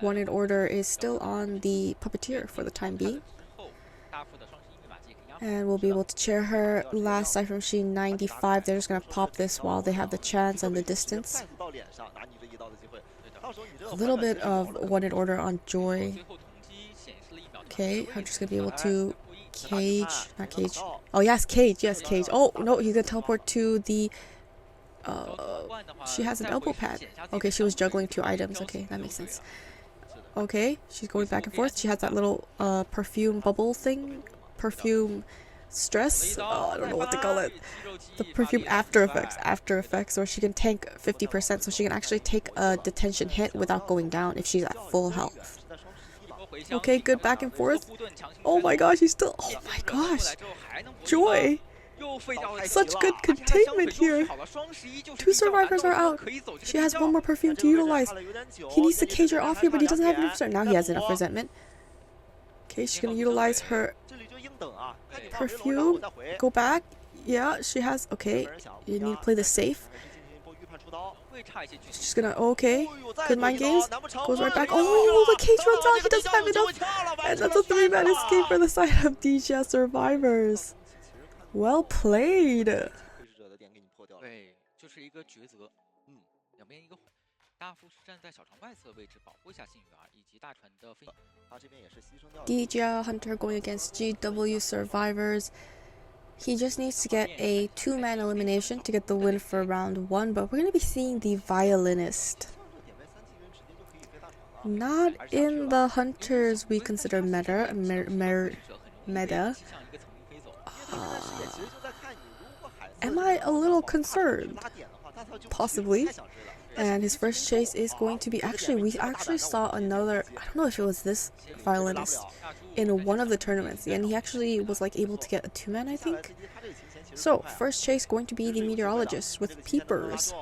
one in order is still on the puppeteer for the time being, and we'll be able to chair her. Last cipher machine 95. They're just gonna pop this while they have the chance and the distance. A little bit of one in order on Joy. Okay, Hunter's gonna be able to cage. Yes, cage. Oh no, he's gonna teleport to the she has an elbow pad. Okay, she was juggling 2 items. Okay, that makes sense. Okay, she's going back and forth. She has that little perfume bubble thing. Perfume stress. I don't know what to call it. The perfume after effects, or she can tank 50%, so she can actually take a detention hit without going down if she's at full health. Okay, good back and forth. Oh my gosh, Joy! Such good containment here. 2 survivors are out. She has 1 more perfume to utilize. He needs to cage her off here, but he doesn't have enough resentment. Now he has enough resentment. Okay, she's gonna utilize her perfume. Go back. Yeah, she has. Okay, you need to play this safe. She's just gonna, okay, good mind games, goes right back. Oh, the cage runs out, he doesn't have enough, and that's a 3-man escape for the side of DiJia survivors. Well played. DiJia Hunter going against GW survivors. He just needs to get a 2-man elimination to get the win for round 1, but we're going to be seeing the Violinist. Not in the Hunters we consider meta. Am I a little concerned? Possibly. And his first chase is going to be, we actually saw another, I don't know if it was this Violinist in one of the tournaments, and he actually was like able to get a 2-man, I think. So first chase going to be the Meteorologist with peepers.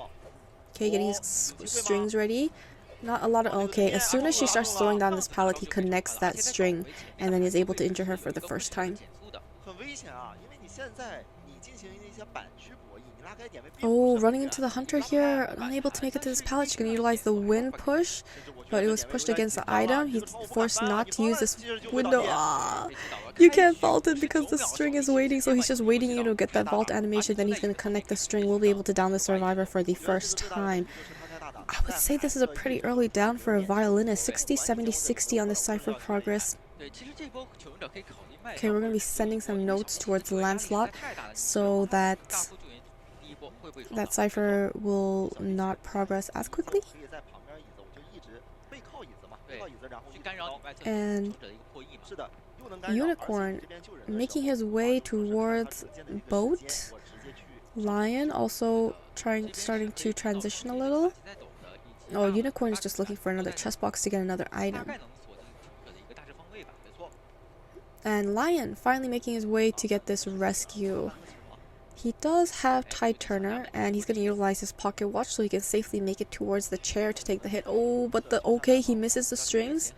Okay, getting his strings ready. Not a lot of, okay, as soon as she starts throwing down this pallet, he connects that string and then is able to injure her for the first time. Oh, running into the Hunter here, unable to make it to this pallet. She's going to utilize the wind push, but it was pushed against the item. He's forced not to use this window. Ah, you can't vault it because the string is waiting, so he's just waiting, you know, get that vault animation, then he's going to connect the string. We'll be able to down the survivor for the first time. I would say this is a pretty early down for a Violinist. 60, 70, 60 on the Cypher progress. Okay, we're going to be sending some notes towards Lancelot so that Cypher will not progress as quickly. And Unicorn making his way towards Boat. Lion also starting to transition a little. Oh, Unicorn is just looking for another chest box to get another item. And Lion finally making his way to get this rescue. He does have Tide Turner, and he's going to utilize his pocket watch so he can safely make it towards the chair to take the hit. Oh, but he misses the strings.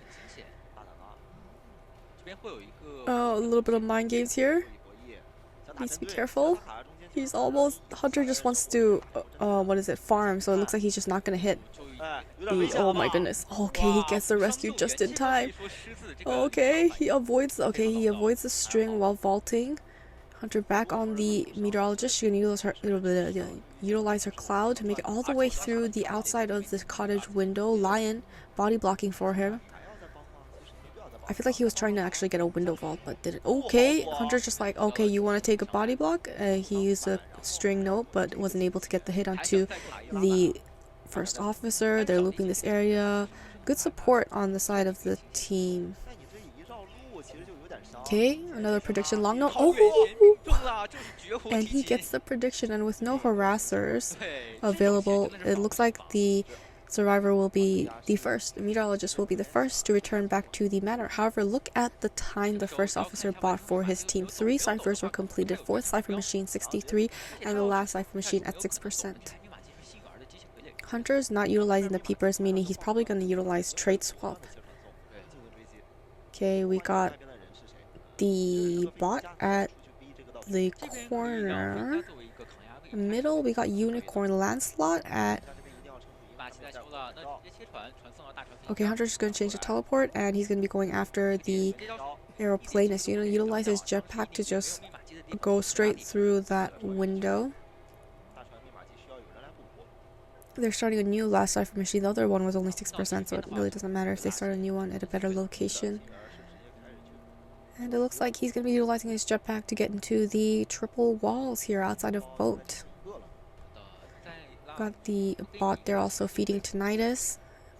Oh, a little bit of mind games here. Needs to be careful. He's almost, Hunter just wants to, farm, so it looks like he's just not going to hit. Oh my goodness. Okay, he gets the rescue just in time. Okay, he avoids the string while vaulting. Hunter back on the Meteorologist. She's going to utilize her cloud to make it all the way through the outside of the cottage window. Lion body blocking for him. I feel like he was trying to actually get a window vault, but didn't. Okay, Hunter's just like, okay, you want to take a body block? He used a string note, but wasn't able to get the hit onto the first officer. They're looping this area. Good support on the side of the team. Okay, another prediction long note. Oh! And he gets the prediction, and with no harassers available, it looks like the survivor will be the first. The Meteorologist will be the first to return back to the manor. However, look at the time the first officer bought for his team. 3 ciphers were completed. 4th cipher machine 63, and the last cipher machine at 6%. Hunter's not utilizing the peepers, meaning he's probably going to utilize trait swap. Okay, we got the bot at the corner. Middle, we got Unicorn Lancelot at... Okay, Hunter's just going to change the teleport, and he's going to be going after the Aeroplanist. You know, utilize his jetpack to just go straight through that window. They're starting a new last cipher machine. The other one was only 6%, so it really doesn't matter if they start a new one at a better location. And it looks like he's going to be utilizing his jetpack to get into the triple walls here outside of Boat. Got the bot there also feeding to Nighty,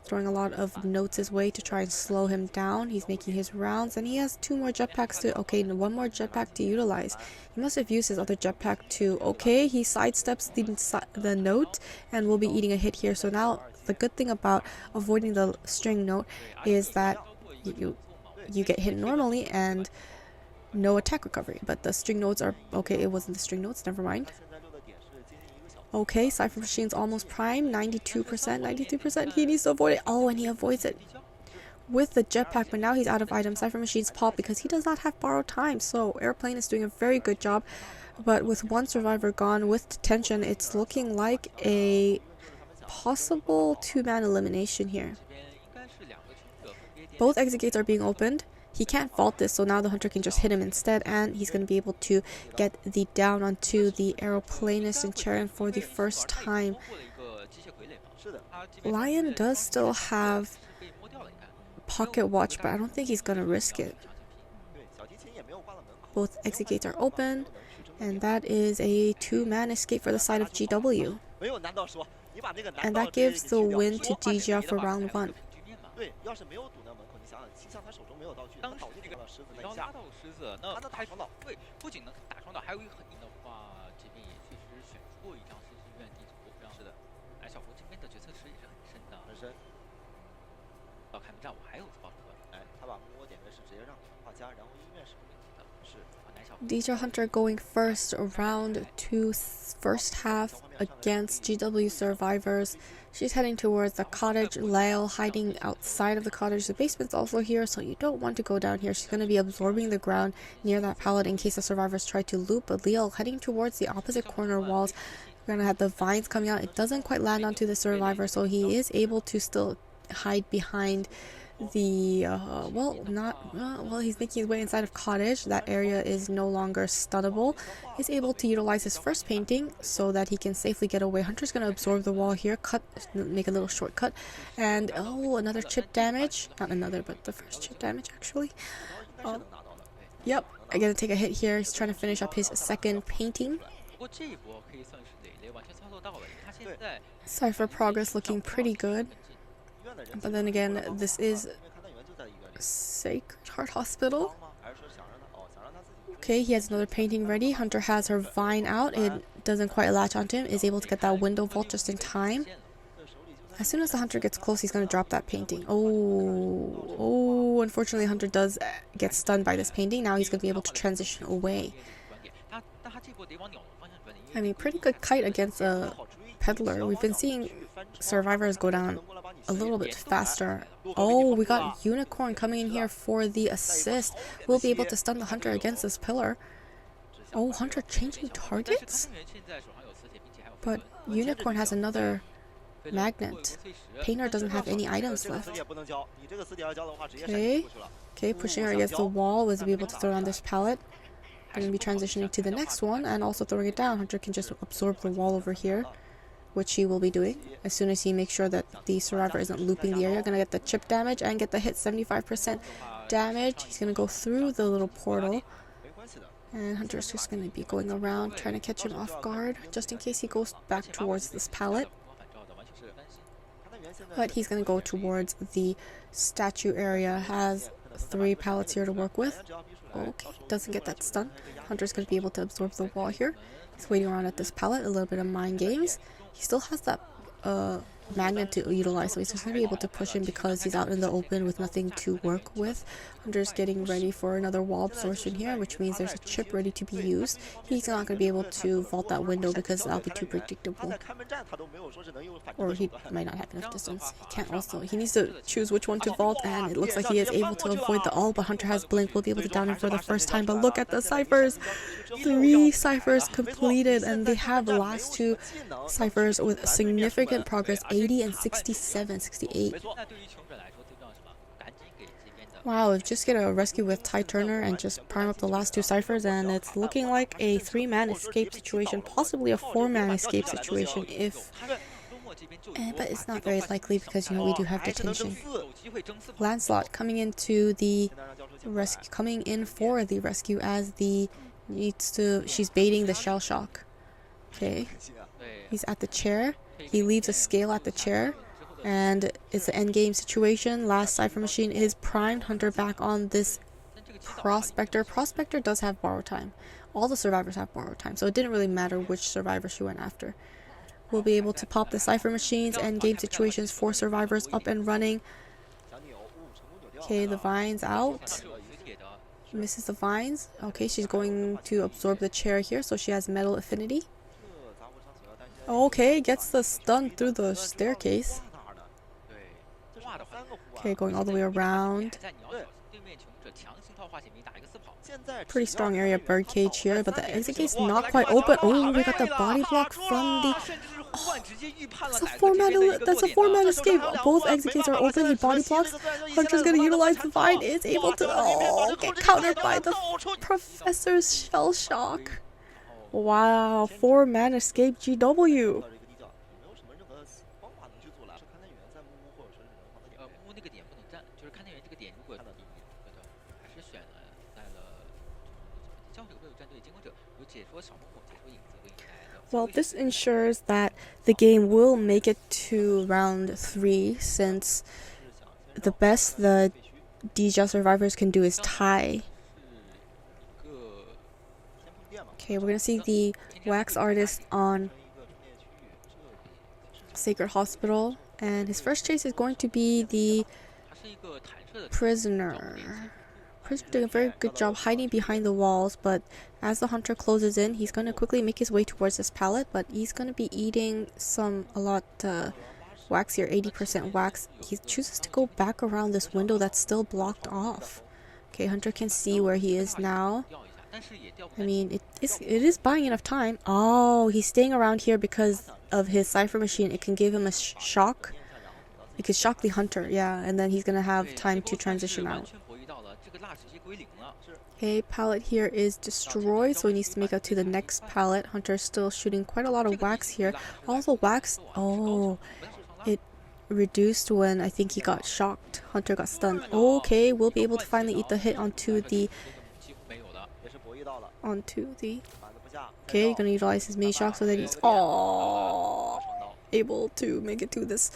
throwing a lot of notes his way to try and slow him down. He's making his rounds, and he has 2 more jetpacks to... Okay, 1 more jetpack to utilize. He must have used his other jetpack to... Okay, he sidesteps the note and will be eating a hit here. So now, the good thing about avoiding the string note is that you get hit normally and no attack recovery. But the string notes are... Okay, it wasn't the string notes, never mind. Okay, Cypher Machine's almost prime, 92%, 93%. He needs to avoid it. Oh, and he avoids it with the jetpack, but now he's out of items. Cypher Machine's pop because he does not have borrowed time. So Airplane is doing a very good job, but with 1 survivor gone with detention, it's looking like a possible two-man elimination here. Both exit gates are being opened. He can't vault this, so now the hunter can just hit him instead, and he's going to be able to get the down onto the Aeroplanist and Charon for the first time. Lion does still have pocket watch, but I don't think he's going to risk it. Both exit gates are open, and that is a two-man escape for the side of GW. And that gives the win to DiJia for round 1. DiJia Hunter going first, round 2, first half against GW Survivors. She's heading towards the cottage. Lyle hiding outside of the cottage. The basement's also here, so you don't want to go down here. She's going to be absorbing the ground near that pallet in case the survivors try to loop. But Leo heading towards the opposite corner walls. We're going to have the vines coming out. It doesn't quite land onto the survivor, so he is able to still hide behind the he's making his way inside of cottage. That area is no longer stunnable. He's able to utilize his first painting so that he can safely get away. Hunter's going to absorb the wall here, make a little shortcut, and another chip damage. Not another, but the first chip damage actually. Yep, I'm going to take a hit here. He's trying to finish up his second painting. Cypher progress looking pretty good. But then again, this is Sacred Heart Hospital. Okay, he has another painting ready. Hunter has her vine out. It doesn't quite latch onto him. Is able to get that window vault just in time. As soon as the hunter gets close, he's going to drop that painting. Oh, unfortunately, Hunter does get stunned by this painting. Now he's going to be able to transition away. I mean, pretty good kite against a Peddler. We've been seeing survivors go down a little bit faster. Oh, we got Unicorn coming in here for the assist. We'll be able to stun the hunter against this pillar. Oh, Hunter changing targets? But Unicorn has another magnet. Painter doesn't have any items left. Okay, pushing her against the wall. Was able to throw down this pallet. Going to be transitioning to the next one and also throwing it down. Hunter can just absorb the wall over here, which he will be doing as soon as he makes sure that the survivor isn't looping the area. Gonna get the chip damage and get the hit, 75% damage. He's gonna go through the little portal, and Hunter's just gonna be going around trying to catch him off guard just in case he goes back towards this pallet. But he's gonna go towards the statue area. Has 3 pallets here to work with. Okay, doesn't get that stun. Hunter's gonna be able to absorb the wall here. He's waiting around at this pallet, a little bit of mind games. He still has that magnet to utilize, so he's just going to be able to push him because he's out in the open with nothing to work with. Hunter's getting ready for another wall absorption here, which means there's a chip ready to be used. He's not going to be able to vault that window because that'll be too predictable. Or he might not have enough distance. He can't also. He needs to choose which one to vault, and it looks like he is able to avoid the all, but Hunter has blink. We'll be able to down him for the first time, but look at the ciphers. 3 ciphers completed, and they have the last 2 ciphers with significant progress, 80 and 67, 68. Wow, just get a rescue with Ty Turner and just prime up the last 2 ciphers, and it's looking like a 3-man escape situation, possibly a 4-man escape situation if... but it's not very likely because, you know, we do have detention. Lancelot coming into the rescue, coming in for the rescue as the she's baiting the shell shock. Okay, he's at the chair. He leaves a scale at the chair, and it's an endgame situation. Last cipher machine is primed. Hunter back on this prospector. Prospector does have borrow time. All the survivors have borrow time, so it didn't really matter which survivor she went after. We'll be able to pop the cipher machines. Endgame situations, 4 survivors up and running. Okay, the vines out. Misses the vines. Okay, she's going to absorb the chair here, so she has metal affinity. Okay, gets the stun through the staircase. Okay, going all the way around. Pretty strong area birdcage here, but the exit gate's not quite open. Oh, we got the body block from the... Oh, that's a 4-man escape. Both exit gates are open. He body blocks. Hunter's gonna utilize the vine. Is able to get countered by the Professor's shell shock. Wow, 4-man escape GW. Well, this ensures that the game will make it to round 3, since the best the DiJia survivors can do is tie. Okay, we're gonna see the wax artist on Sacred Hospital, and his first chase is going to be the prisoner. Prisoner doing a very good job hiding behind the walls, but as the hunter closes in, he's going to quickly make his way towards this pallet, but he's going to be eating a lot wax here, 80% wax. He chooses to go back around this window that's still blocked off. Okay, hunter can see where he is now. I mean, it is buying enough time. Oh, he's staying around here because of his cipher machine. It can give him a shock. It could shock the hunter, yeah, and then he's going to have time to transition out. Okay, pallet here is destroyed, so he needs to make it to the next pallet. Hunter's still shooting quite a lot of wax here. Also wax, oh, it reduced when I think he got shocked. Hunter got stunned. Okay, we'll be able to finally eat the hit onto the... Okay, gonna utilize his mini shock so that he's able to make it to this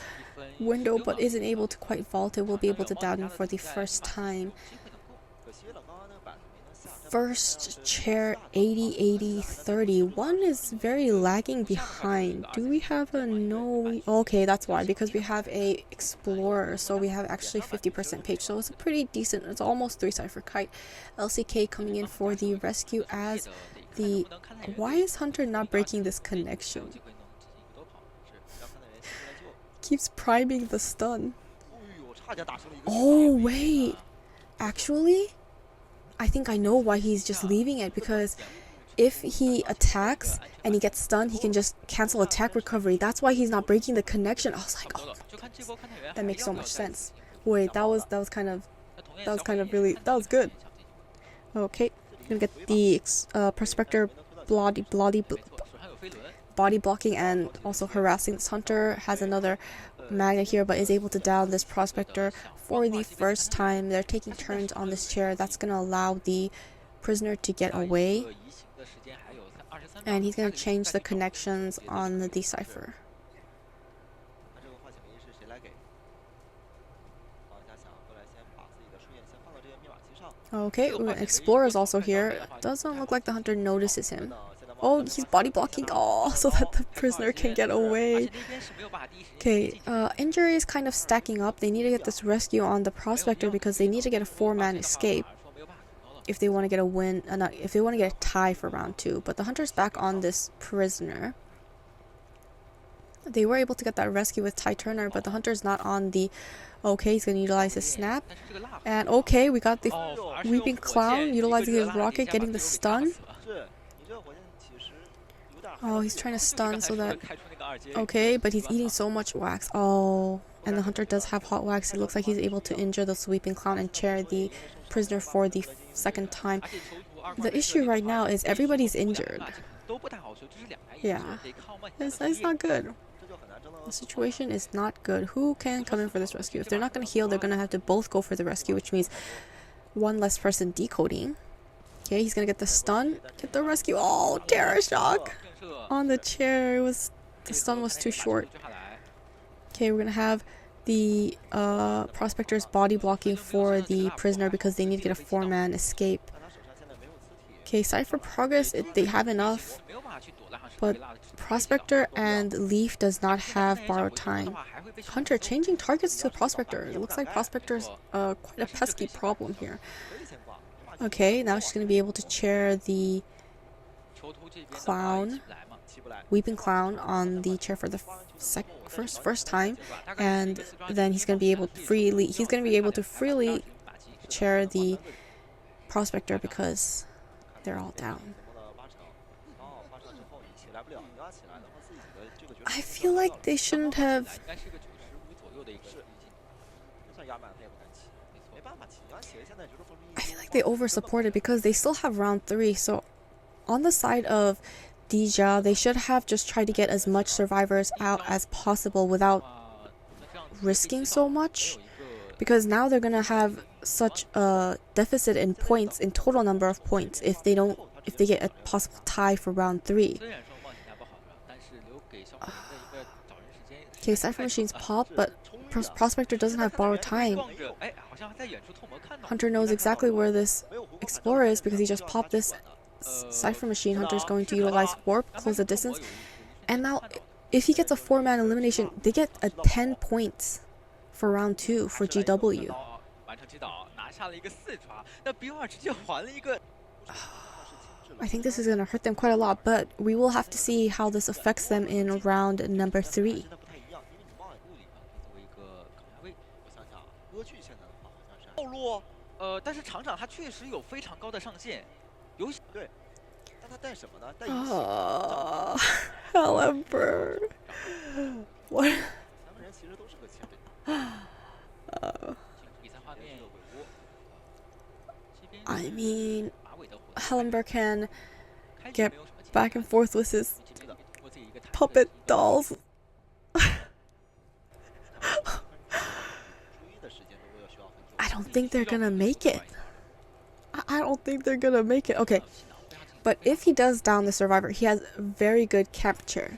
window, but isn't able to quite vault it. We'll be able to down him for the first time. First chair 80-80-30. One is very lagging behind. Do we have a no? Okay, that's why, because we have a explorer, so we have actually 50% page, so it's a pretty decent, it's almost 3 cipher kite. LCK coming in for the rescue as the... Why is Hunter not breaking this connection? Keeps priming the stun. Oh wait, actually I think I know why he's just leaving it, because if he attacks and he gets stunned, he can just cancel attack recovery. That's why he's not breaking the connection. I was like, oh, that makes so much sense. Wait, that was good. Okay, gonna get the prospector body blocking and also harassing this hunter. Has another magnet here, but is able to down this prospector for the first time. They're taking turns on this chair. That's going to allow the prisoner to get away, and he's going to change the connections on the cipher. Okay, Explorer's also here. Doesn't look like the hunter notices him. Oh, he's body blocking, so that the prisoner can get away. Okay, injury is kind of stacking up. They need to get this rescue on the prospector because they need to get a 4-man escape if they want to get a win, if they want to get a tie for round 2. But the hunter's back on this prisoner. They were able to get that rescue with Ty Turner, but the hunter's not on the... Okay, he's going to utilize his snap. And okay, we got the Weeping Clown utilizing his rocket, getting the stun. Oh, he's trying to stun so that... Okay, but he's eating so much wax. Oh, and the hunter does have hot wax. It looks like he's able to injure the Sweeping Clown and chair the prisoner for the second time. The issue right now is everybody's injured. Yeah, it's not good. The situation is not good. Who can come in for this rescue? If they're not going to heal, they're going to have to both go for the rescue, which means one less person decoding. Okay, he's going to get the stun, get the rescue. Oh, terror shock on the chair. The stun was too short. Okay, we're going to have the prospector's body blocking for the prisoner because they need to get a 4-man escape. Okay, Cypher progress, they have enough, but Prospector and Leaf does not have borrowed time. Hunter changing targets to Prospector. It looks like Prospector's quite a pesky problem here. Okay, now she's going to be able to chair the clown. Weeping Clown on the chair for the first time, and then he's going to be able to freely chair the Prospector because they're all down. I feel like they shouldn't have. I feel like they over-supported because they still have round 3. So on the side of DiJia, they should have just tried to get as much survivors out as possible without risking so much. Because now they're gonna have such a deficit in points, in total number of points, if they get a possible tie for round 3. Okay, Cypher Machine's popped, but Prospector doesn't have borrowed time. Hunter knows exactly where this Explorer is because he just popped this Cypher Machine. Hunter's going to utilize Warp, close the distance. And now, if he gets a 4-man elimination, they get a 10 points for round 2 for GW. I think this is going to hurt them quite a lot, but we will have to see how this affects them in round number 3. Ember. What? I mean, Ember can get back and forth with his puppet dolls. I don't think they're gonna make it. I don't think they're gonna make it. Okay, but if he does down the survivor, he has very good camp chair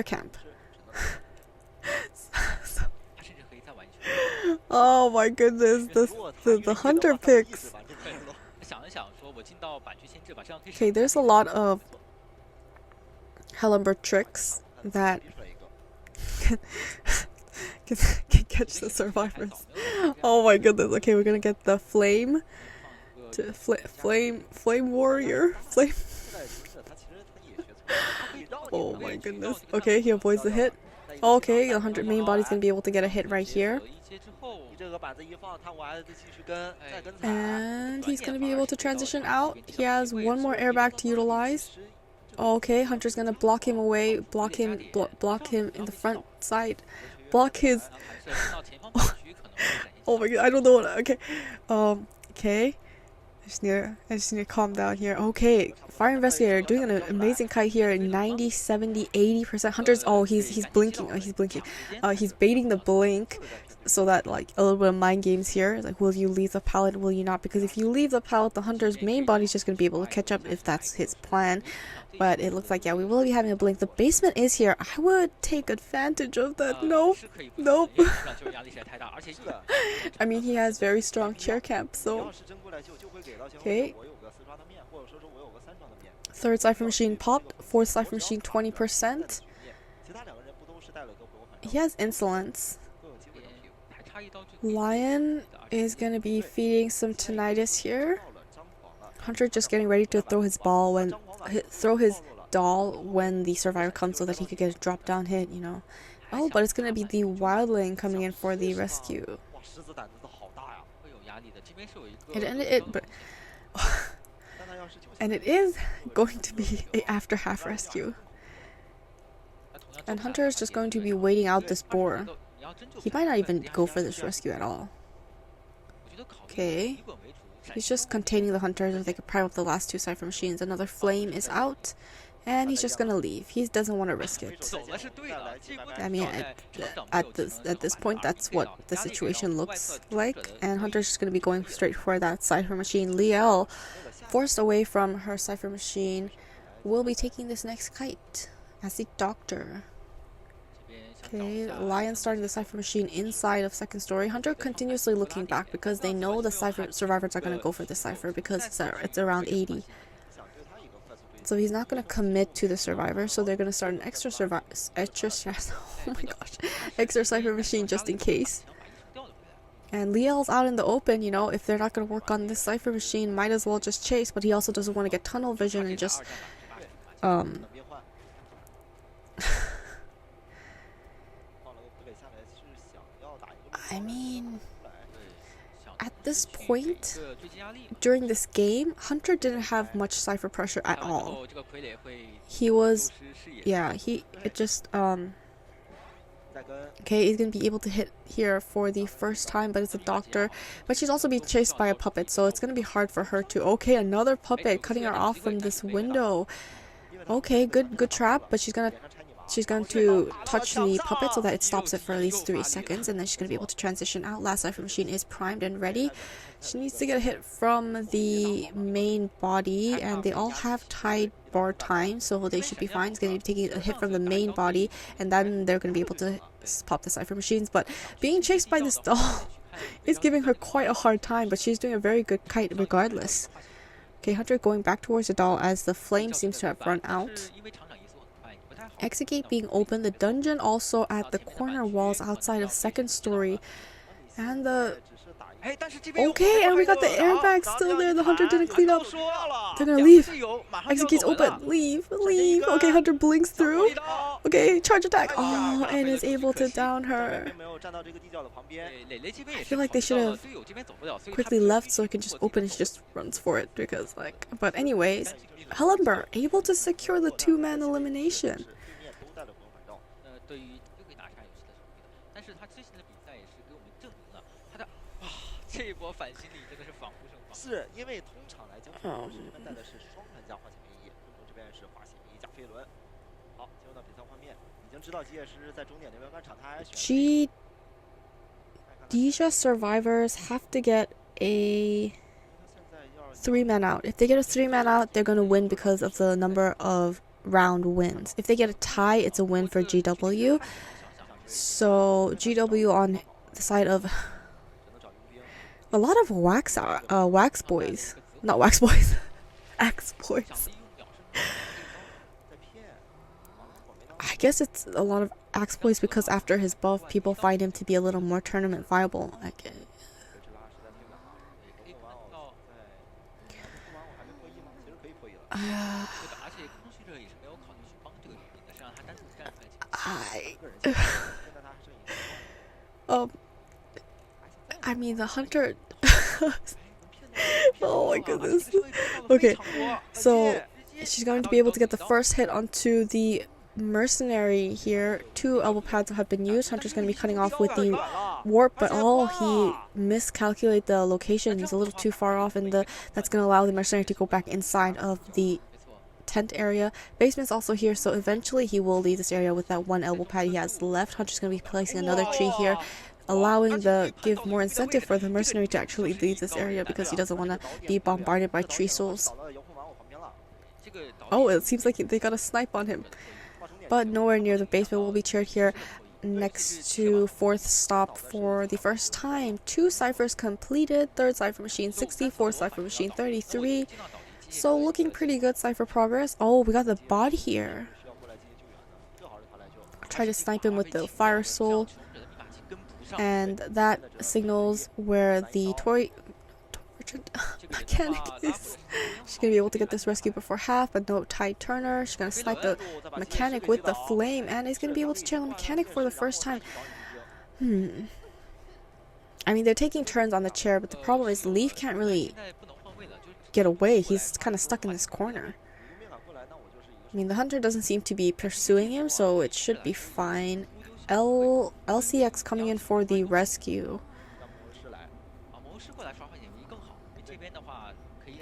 camp. Oh my goodness, the hunter picks. Okay, there's a lot of Ember tricks that can catch the survivors. Oh my goodness. Okay, we're gonna get the flame to flame warrior. Flame. Oh my goodness. Okay, he avoids the hit. Okay, 100 main body's gonna be able to get a hit right here. And he's gonna be able to transition out. He has one more airbag to utilize. Okay, Hunter's gonna block him away, block him in the front side, block his. Oh my god, I don't know what. Okay, okay. I just need to calm down here. Okay, Fire Investigator doing an amazing kite here. 90, 70, 80%. Hunter's. Oh, he's blinking. He's blinking. He's baiting the blink. So that, like, a little bit of mind games here. Like, will you leave the pallet, will you not? Because if you leave the pallet, the Hunter's main body's just going to be able to catch up if that's his plan. But it looks like, yeah, we will be having a blink. The basement is here. I would take advantage of that. Nope. Nope. I mean, he has very strong chair camp, so... Okay. Third Cypher Machine popped. Fourth Cypher Machine 20%. He has Insolence. Lion is gonna be feeding some tinnitus here. Hunter just getting ready to throw his doll when the survivor comes so that he could get a drop down hit, you know. Oh, but it's gonna be the wildling coming in for the rescue. And it is going to be a after half rescue. And Hunter is just going to be waiting out this boar. He might not even go for this rescue at all. Okay. He's just containing the Hunters if they could pry up the last 2 Cypher Machines. Another flame is out. And he's just gonna leave. He doesn't want to risk it. I mean, at this point, that's what the situation looks like. And Hunter's just gonna be going straight for that Cypher Machine. Liel, forced away from her Cypher Machine, will be taking this next kite as the doctor. Okay, Lion starting the Cypher Machine inside of second story. Hunter continuously looking back because they know the survivors are going to go for the Cypher because it's around 80. So he's not going to commit to the survivor, so they're going to start an extra Cypher Machine just in case. And Liel's out in the open, you know, if they're not going to work on this Cypher Machine, might as well just chase, but he also doesn't want to get tunnel vision and just I mean, at this point, during this game, Hunter didn't have much cipher pressure at all. He was, yeah, it just, okay, he's gonna be able to hit here for the first time, but it's a doctor. But she's also being chased by a puppet, so it's gonna be hard for her to, okay, another puppet cutting her off from this window. Okay, good trap, but she's going to touch the puppet so that it stops it for at least 3 seconds, and then she's going to be able to transition out. Last cipher machine is primed and ready. She needs to get a hit from the main body, and they all have tied bar time, so they should be fine. It's going to be taking a hit from the main body, and then they're going to be able to pop the cipher machines. But being chased by this doll is giving her quite a hard time, but she's doing a very good kite regardless. Okay, Hunter going back towards the doll as the flame seems to have run out. Exit gate being open, the dungeon also at the corner walls outside of second story. And the... Okay, and we got the airbag still there. The Hunter didn't clean up. They're gonna leave. Exit gate's open. Leave. Okay, Hunter blinks through. Okay, charge attack. Oh, and is able to down her. I feel like they should have quickly left so it can just open and she just runs for it because, like... But anyways, Ember able to secure the 2-man elimination. DiJia survivors have to get a 3-man out. If they get a 3-man out, they're gonna win because of the number of round wins. If they get a tie, it's a win for GW. So GW on the side of a lot of wax boys, not wax boys, axe boys. I guess it's a lot of axe boys because after his buff, people find him to be a little more tournament viable. Okay. I mean, the Hunter... Oh my goodness. Okay, so she's going to be able to get the first hit onto the mercenary here. 2 elbow pads have been used. Hunter's going to be cutting off with the warp, but he miscalculated the location. He's a little too far off, and that's going to allow the mercenary to go back inside of the tent area. Basement's also here, so eventually he will leave this area with that 1 elbow pad he has left. Hunter's going to be placing another tree here, allowing give more incentive for the mercenary to actually leave this area because he doesn't want to be bombarded by tree souls. Oh, it seems like they got a snipe on him. But nowhere near the basement will be cheered here next to 4th stop for the first time. 2 ciphers completed, 3rd cipher machine 60, 4th cipher machine 33. So looking pretty good cipher progress. Oh, we got the bot here. Try to snipe him with the fire soul. And that signals where the toy mechanic is. She's gonna be able to get this rescue before half, but no tide turner. She's gonna snipe the mechanic with the flame, and is gonna be able to channel mechanic for the first time. I mean, they're taking turns on the chair, but the problem is Leaf can't really get away. He's kind of stuck in this corner. I mean, the Hunter doesn't seem to be pursuing him, so it should be fine. LCX coming in for the rescue.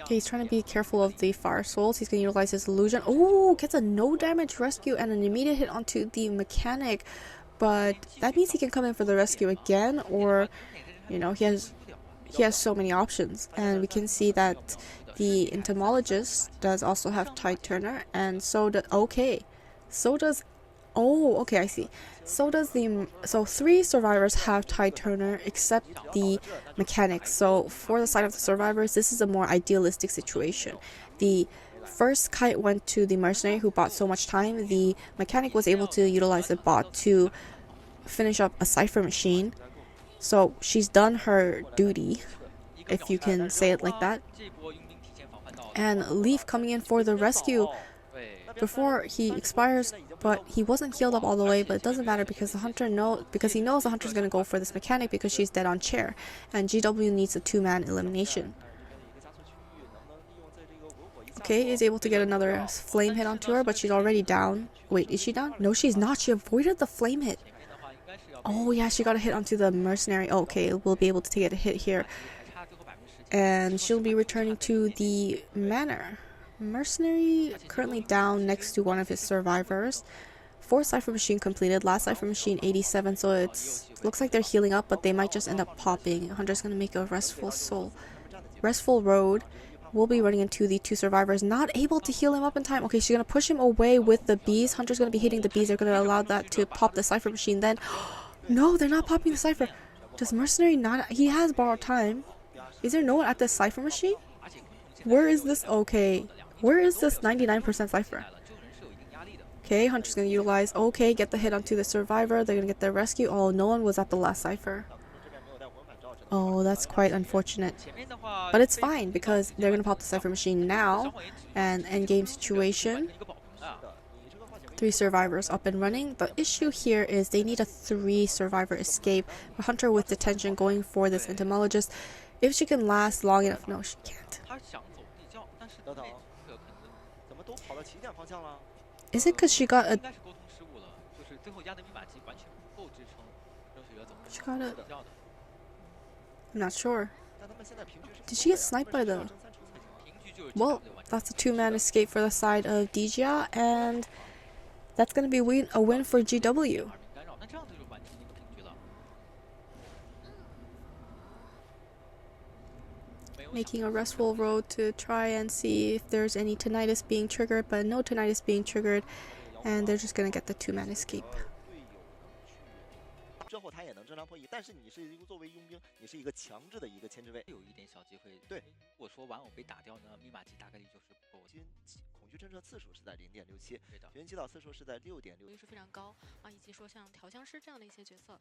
Okay, he's trying to be careful of the fire souls. He's going to utilize his illusion. Oh, gets a no damage rescue and an immediate hit onto the mechanic. But that means he can come in for the rescue again, or, you know, he has so many options. And we can see that the entomologist does also have tide turner, and so does, okay, I see. So 3 survivors have tide turner except the mechanics. So for the side of the survivors, this is a more idealistic situation. The first kite went to the mercenary who bought so much time. The mechanic was able to utilize the bot to finish up a cipher machine. So she's done her duty, if you can say it like that. And Leaf coming in for the rescue. before he expires, but he wasn't healed up all the way, but it doesn't matter because the hunter because he knows the hunter's gonna go for this mechanic because she's dead on chair, and GW needs a 2-man elimination. Okay, is able to get another flame hit onto her, but she's already down. Wait, is she down? No, she's not. She avoided the flame hit. Oh yeah, she got a hit onto the mercenary. Oh, okay, we'll be able to get a hit here. And she'll be returning to the manor. Mercenary currently down next to one of his survivors. 4th Cypher Machine completed. Last Cypher Machine 87, so it's looks like they're healing up, but they might just end up popping. Hunter's gonna make a Restful Road. We'll be running into the 2 survivors, not able to heal him up in time. Okay, she's gonna push him away with the bees. Hunter's gonna be hitting the bees. They're gonna allow that to pop the Cypher Machine. Then, no, they're not popping the Cypher. Does Mercenary not? He has borrowed time. Is there no one at the Cypher Machine? Where is this? Okay, where is this 99% Cypher? Okay, Hunter's gonna utilize. Okay, get the hit onto the survivor. They're gonna get their rescue. Oh, no one was at the last Cypher. Oh, that's quite unfortunate. But it's fine because they're gonna pop the Cypher Machine now. And endgame situation. 3 survivors up and running. The issue here is they need a 3 survivor escape. A Hunter with detention going for this entomologist. If she can last long enough. No, she can't. Is it because she got a... I'm not sure. Did she get sniped by the... Well, that's a 2-man escape for the side of DiJia, and that's going to be a win for GW. Making a Restful Road to try and see if there's any tinnitus being triggered, but no tinnitus being triggered, and they're just going to get the 2-man escape. 之后他也能正常破译，但是你是一个作为佣兵，你是一个强制的一个牵制位，有一点小机会。对，如果说玩偶被打掉呢，密码机大概率就是不够。恐惧震慑次数是在0.67，绝缘击倒次数是在6.6，率是非常高啊，以及说像调香师这样的一些角色，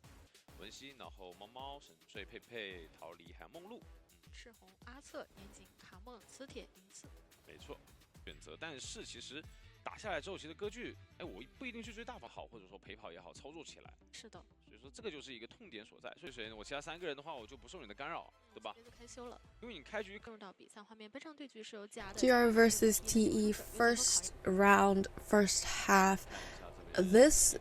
文熙，然后猫猫、沈睡、佩佩、桃李还有梦露，赤红、阿策、严谨、卡梦、磁铁、银次，没错，选择。但是其实打下来之后，其实歌剧，哎，我不一定去追大跑好，或者说陪跑也好，操作起来。是的。所以说这个就是一个痛点所在。所以谁呢？我其他3个人的话，我就不受你的干扰，对吧？就开修了。因为你开局。进入到比赛画面，本场对局是有假的。GR versus TE first round, first half. This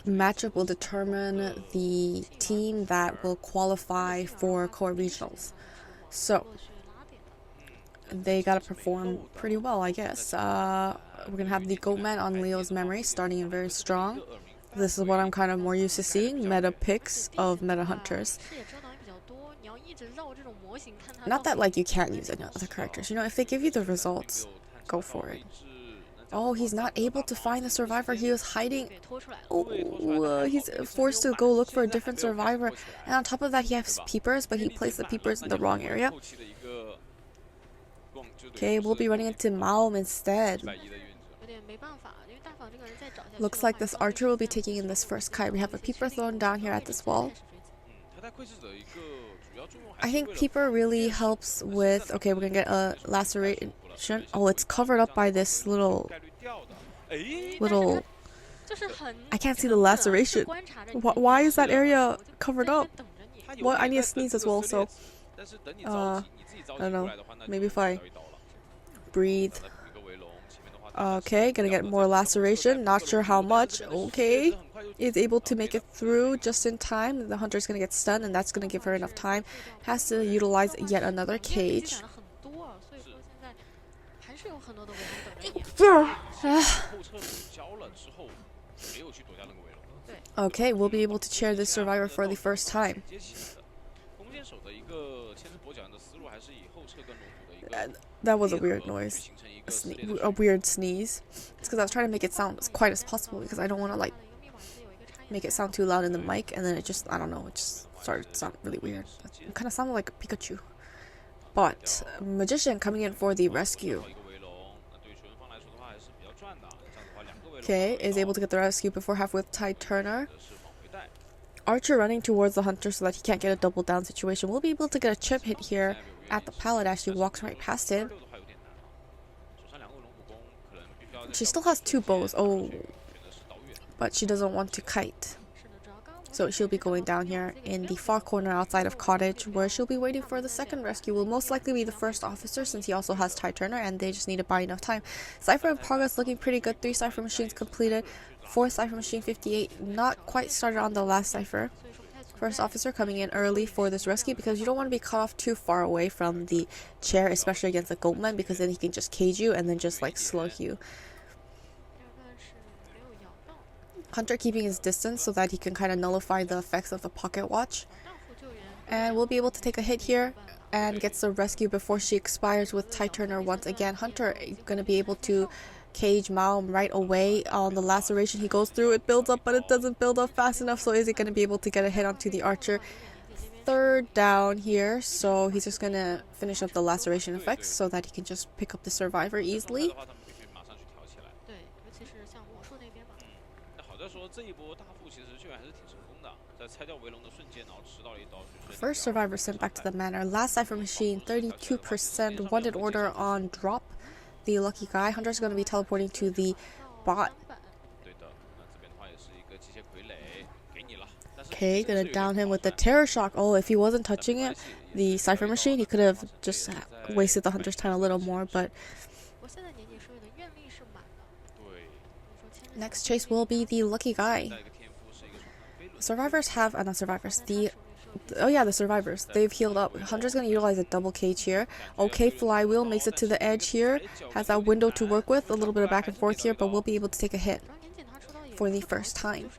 matchup will determine the team that will qualify for COA regionals. So they gotta perform pretty well, I guess. We're gonna have the Goatman on Leo's memory, starting in very strong. This is what I'm kind of more used to seeing, meta picks of meta hunters. Not that like you can't use any other characters, you know, if they give you the results, go for it. Oh, he's not able to find the survivor. He was hiding. Oh, he's forced to go look for a different survivor. And on top of that, he has peepers, but he placed the peepers in the wrong area. Okay, we'll be running into Maom instead. Looks like this archer will be taking in this first kite. We have a peeper thrown down here at this wall. I think peeper really helps with... Okay, we're gonna get a laceration. Oh, it's covered up by this little... I can't see the laceration. Why is that area covered up? Well, I need to sneeze as well, so... I don't know. Maybe if I breathe. Okay, gonna get more laceration. Not sure how much. Okay. Is able to make it through just in time. The hunter's gonna get stunned, and that's gonna give her enough time. Has to utilize yet another cage. Okay, we'll be able to chair this survivor for the first time. That was a weird noise. A weird sneeze. It's because I was trying to make it sound as quiet as possible because I don't want to like make it sound too loud in the mic, and then it just, I don't know, it just started to sound really weird. It kind of sounded like a Pikachu. But Magician coming in for the rescue. Okay, is able to get the rescue before half with Tide Turner. Archer running towards the hunter so that he can't get a double down situation. We'll be able to get a chip hit here at the pallet as she walks right past him. She still has 2 bows. Oh, but she doesn't want to kite. So she'll be going down here in the far corner outside of Cottage, where she'll be waiting for the second rescue. Will most likely be the first officer, since he also has Tie Turner, and they just need to buy enough time. Cypher in progress, looking pretty good. 3 Cypher machines completed. 4th Cypher machine 58, not quite started on the last Cypher. First officer coming in early for this rescue, because you don't want to be cut off too far away from the chair, especially against the Goatman, because then he can just cage you and then just like slug you. Hunter keeping his distance so that he can kind of nullify the effects of the pocket watch. And we'll be able to take a hit here and gets the rescue before she expires with Tie Turner once again. Hunter going to be able to cage Mao right away on the laceration he goes through. It builds up, but it doesn't build up fast enough, so is he going to be able to get a hit onto the archer? 3rd down here, so he's just going to finish up the laceration effects so that he can just pick up the survivor easily. First survivor sent back to the manor. Last Cypher machine, 32%. Wanted order on drop. The lucky guy. Hunter's going to be teleporting to the bot. Okay, gonna down him with the terror shock. Oh, if he wasn't touching it, the Cypher machine, he could have just wasted the Hunter's time a little more, but next chase will be the lucky guy. Survivors have, not survivors, the survivors. They've healed up. Hunter's going to utilize a double cage here. Okay, Flywheel makes it to the edge here. Has that window to work with. A little bit of back and forth here, but will be able to take a hit for the first time.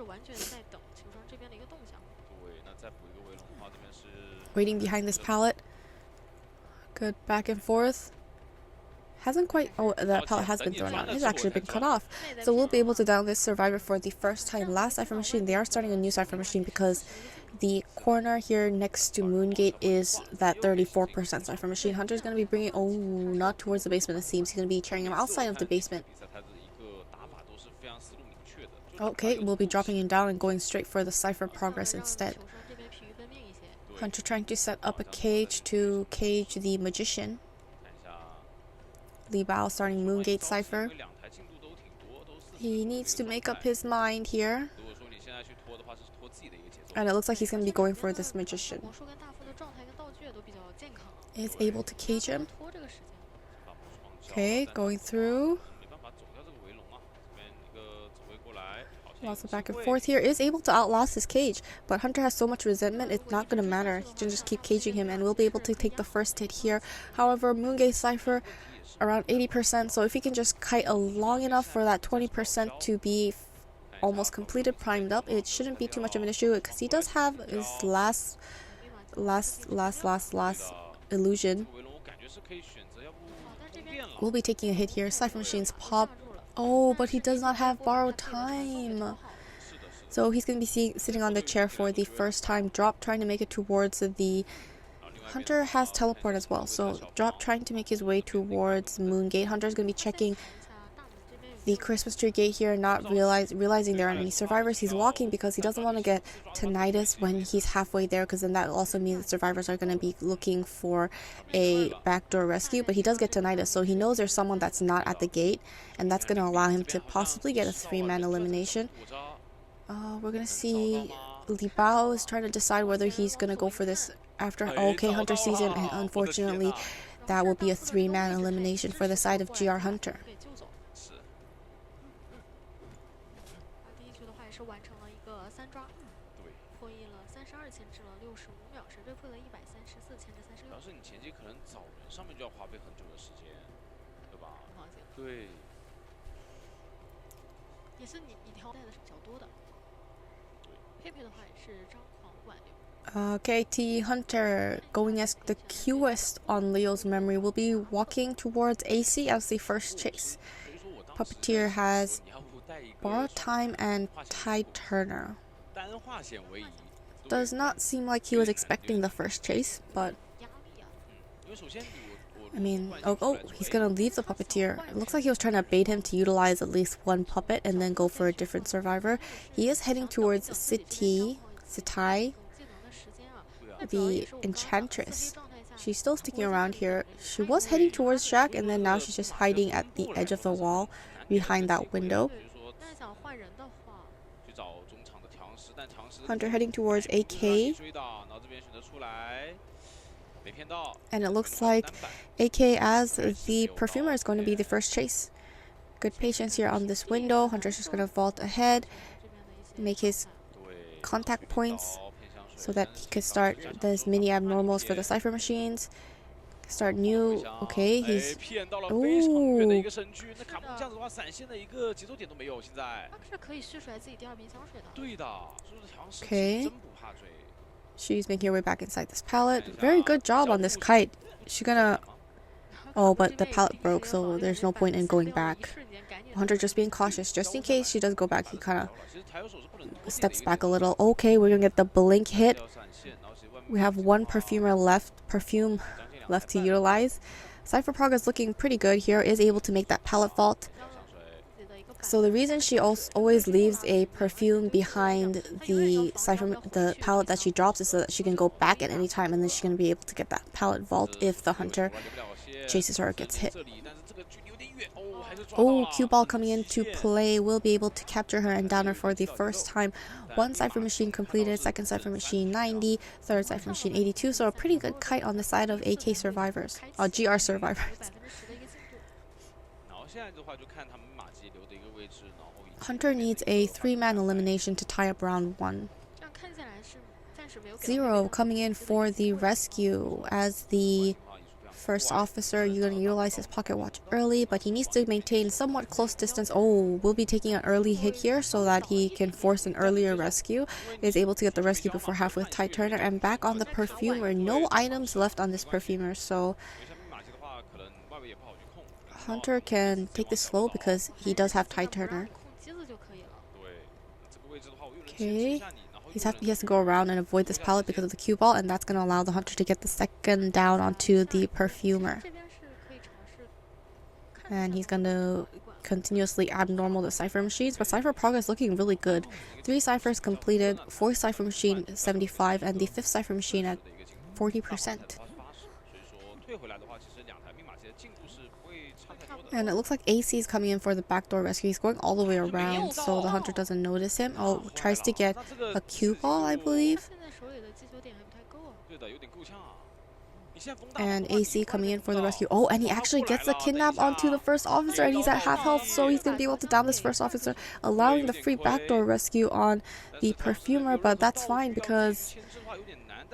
Waiting behind this pallet. Good back and forth. Hasn't quite... Oh, that pallet has been thrown out. It's actually been cut off. So we'll be able to down this survivor for the first time. Last Cypher machine, they are starting a new Cypher machine because the corner here next to Moongate is that 34% Cypher machine. Hunter's going to be bringing... Oh, not towards the basement, it seems. He's going to be carrying him outside of the basement. Okay, we'll be dropping him down and going straight for the Cypher progress instead. Hunter trying to set up a cage to cage the Magician. Li Bao starting Moongate Cypher. He needs to make up his mind here. And it looks like he's going to be going for this Magician. Is able to cage him. Okay, going through. Lots of back and forth here. Is able to outlast his cage. But Hunter has so much resentment, it's not going to matter. He can just keep caging him and we'll be able to take the first hit here. However, Moongate Cypher around 80%, so if he can just kite long enough for that 20% to be almost completed, primed up, it shouldn't be too much of an issue because he does have his last illusion. We'll be taking a hit here. Cypher machines pop. Oh, but he does not have borrowed time. So he's going to be sitting on the chair for the first time. Drop trying to make it towards the... Hunter has teleport as well, so Drop trying to make his way towards Moongate. Hunter's going to be checking the Christmas tree gate here, not realizing there aren't any survivors. He's walking because he doesn't want to get tinnitus when he's halfway there, because then that also means that survivors are going to be looking for a backdoor rescue. But he does get tinnitus, so he knows there's someone that's not at the gate, and that's going to allow him to possibly get a 3-man elimination. We're going to see Li Bao is trying to decide whether he's going to go for this after. Okay, Hunter sees him, and unfortunately that will be a 3-man elimination for the side of GR Hunter. KT Hunter going as the Cueist on Leo's memory will be walking towards AC as the first chase. Puppeteer has borrowed time and Tie Turner. Does not seem like he was expecting the first chase, but I mean, oh, he's gonna leave the Puppeteer. It looks like he was trying to bait him to utilize at least one puppet and then go for a different survivor. He is heading towards Sitai, the Enchantress. She's still sticking around here. She was heading towards Shack, and then now she's just hiding at the edge of the wall behind that window. Hunter heading towards AK. And it looks like AK as the perfumer is going to be the first chase. Good patience here on this window. Hunter's just going to vault ahead, make his contact points so that he could start those mini abnormals for the cipher machines. Start new. Okay, he's... Ooh. Okay. She's making her way back inside this pallet. Very good job on this kite. She's gonna... Oh, but the pallet broke, so there's no point in going back. Hunter just being cautious, just in case she does go back. He kind of steps back a little. Okay, we're gonna get the blink hit. We have one perfume left to utilize. Cypher Progress looking pretty good here. Is able to make that pallet vault. So the reason she always leaves a perfume behind the pallet that she drops is so that she can go back at any time, and then she's going to be able to get that pallet vault if the hunter chases her or gets hit. Oh, cue ball coming into play. Will be able to capture her and down her for the first time. One cipher machine completed, second cipher machine 90, third cipher machine 82. So a pretty good kite on the side of AK survivors, GR survivors. Hunter needs a 3-man elimination to tie up round 1. Zero coming in for the rescue as the first officer. You're going to utilize his pocket watch early, but he needs to maintain somewhat close distance. Oh, we'll be taking an early hit here so that he can force an earlier rescue. Is able to get the rescue before half with Ty Turner, and back on the perfumer. No items left on this perfumer, so Hunter can take this slow because he does have Ty Turner. Okay, he has to go around and avoid this pallet because of the cue ball, and that's going to allow the hunter to get the second down onto the perfumer. And he's going to continuously abnormal the cipher machines, but cipher progress looking really good. 3 ciphers completed, 4th cipher machine 75, and the 5th cipher machine at 40%. And it looks like AC is coming in for the backdoor rescue. He's going all the way around so the hunter doesn't notice him. Oh, tries to get a cue ball, I believe. And AC coming in for the rescue. Oh, and he actually gets a kidnap onto the first officer, and he's at half health, so he's going to be able to down this first officer, allowing the free backdoor rescue on the perfumer, but that's fine because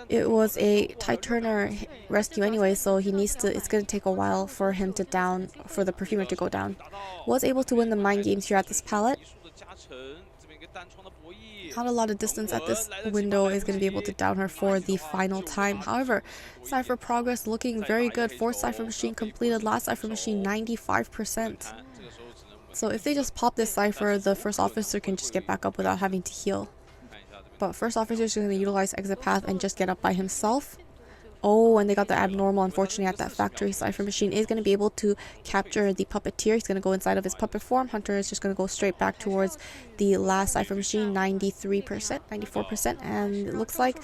it was a Ty Turner rescue anyway, so it's going to take a while for him to down, for the perfumer to go down. Was able to win the mind games here at this pallet. Not a lot of distance at this window, is going to be able to down her for the final time. However, cipher progress looking very good. 4th cipher machine completed, last cipher machine 95%. So if they just pop this cipher, the first officer can just get back up without having to heal. But first officer is going to utilize exit path and just get up by himself. Oh, and they got the abnormal, unfortunately, at that factory. Cipher machine is going to be able to capture the puppeteer. He's going to go inside of his puppet form. Hunter is just going to go straight back towards the last cipher machine, 93%, 94%. And it looks like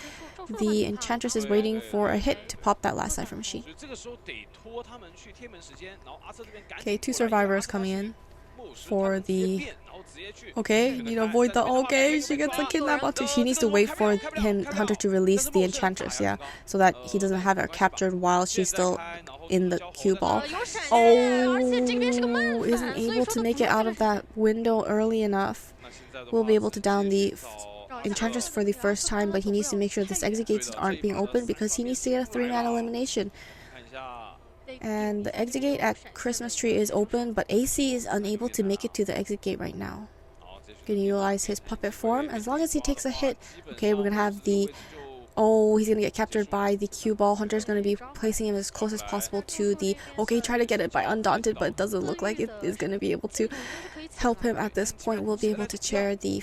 the enchantress is waiting for a hit to pop that last cipher machine. Okay, 2 survivors coming in for the... Okay, need to avoid the... Okay, she gets a kidnap onto... She needs to wait for Hunter to release the enchantress, yeah, so that he doesn't have her captured while she's still in the cue ball. Oh, isn't able to make it out of that window early enough. We'll be able to down the enchantress for the first time, but he needs to make sure this exit gates aren't being opened because he needs to get a 3-man elimination. And the exit gate at Christmas Tree is open, but AC is unable to make it to the exit gate right now. Gonna utilize his puppet form. As long as he takes a hit, okay, we're gonna have the... Oh, he's gonna get captured by the cue ball. Hunter's gonna be placing him as close as possible to the... Okay, try to get it by Undaunted, but it doesn't look like it is gonna be able to help him at this point. We'll be able to chair the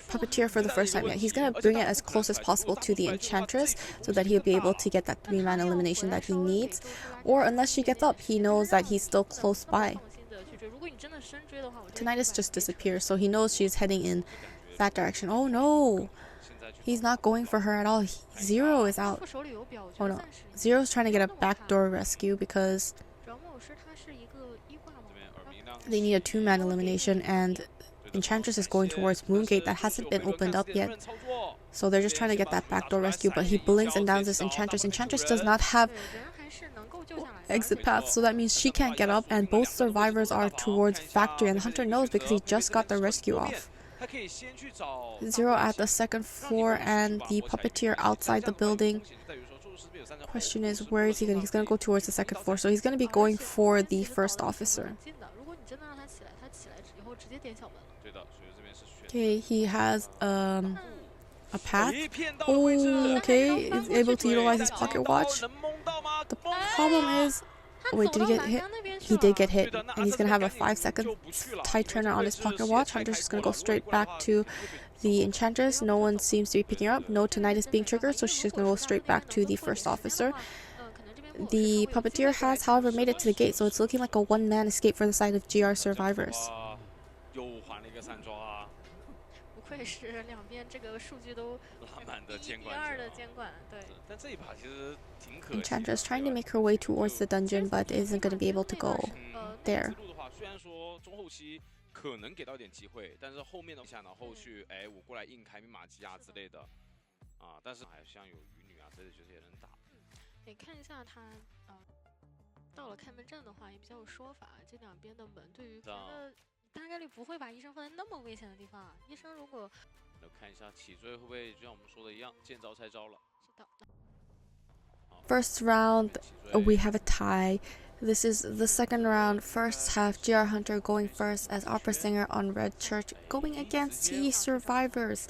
puppeteer for the first time. Yeah, he's gonna bring it as close as possible to the enchantress so that he'll be able to get that 3-man elimination that he needs. Or unless she gets up, he knows that he's still close by. Tinnitus just disappears, so he knows she's heading in that direction. Oh no! He's not going for her at all. Zero is out. Oh no. Zero's trying to get a backdoor rescue because they need a 2-man elimination, and Enchantress is going towards Moongate that hasn't been opened up yet. So they're just trying to get that backdoor rescue, but he blinks and downs this Enchantress. Enchantress does not have exit path, so that means she can't get up, and both survivors are towards Factory, and the Hunter knows because he just got the rescue off. Zero at the second floor and the Puppeteer outside the building. Question is, where is he going? He's going to go towards the second floor, so he's going to be going for the first officer. Okay, he has a path. Oh, okay, he's able to utilize his pocket watch. The problem is, wait, did he get hit? He did get hit, and he's gonna have a 5-second tide turner on his pocket watch. Hunter's just gonna go straight back to the Enchantress. No one seems to be picking her up. No Nighty is being triggered, so she's just gonna go straight back to the first officer. The Puppeteer has, however, made it to the gate, so it's looking like a 1-man escape for the side of GR survivors. Enchantress trying to make her way towards the dungeon, but isn't going to be able to go there. First round, we have a tie. This is the second round. First half, GR Hunter going first as Opera Singer on Red Church, going against T survivors.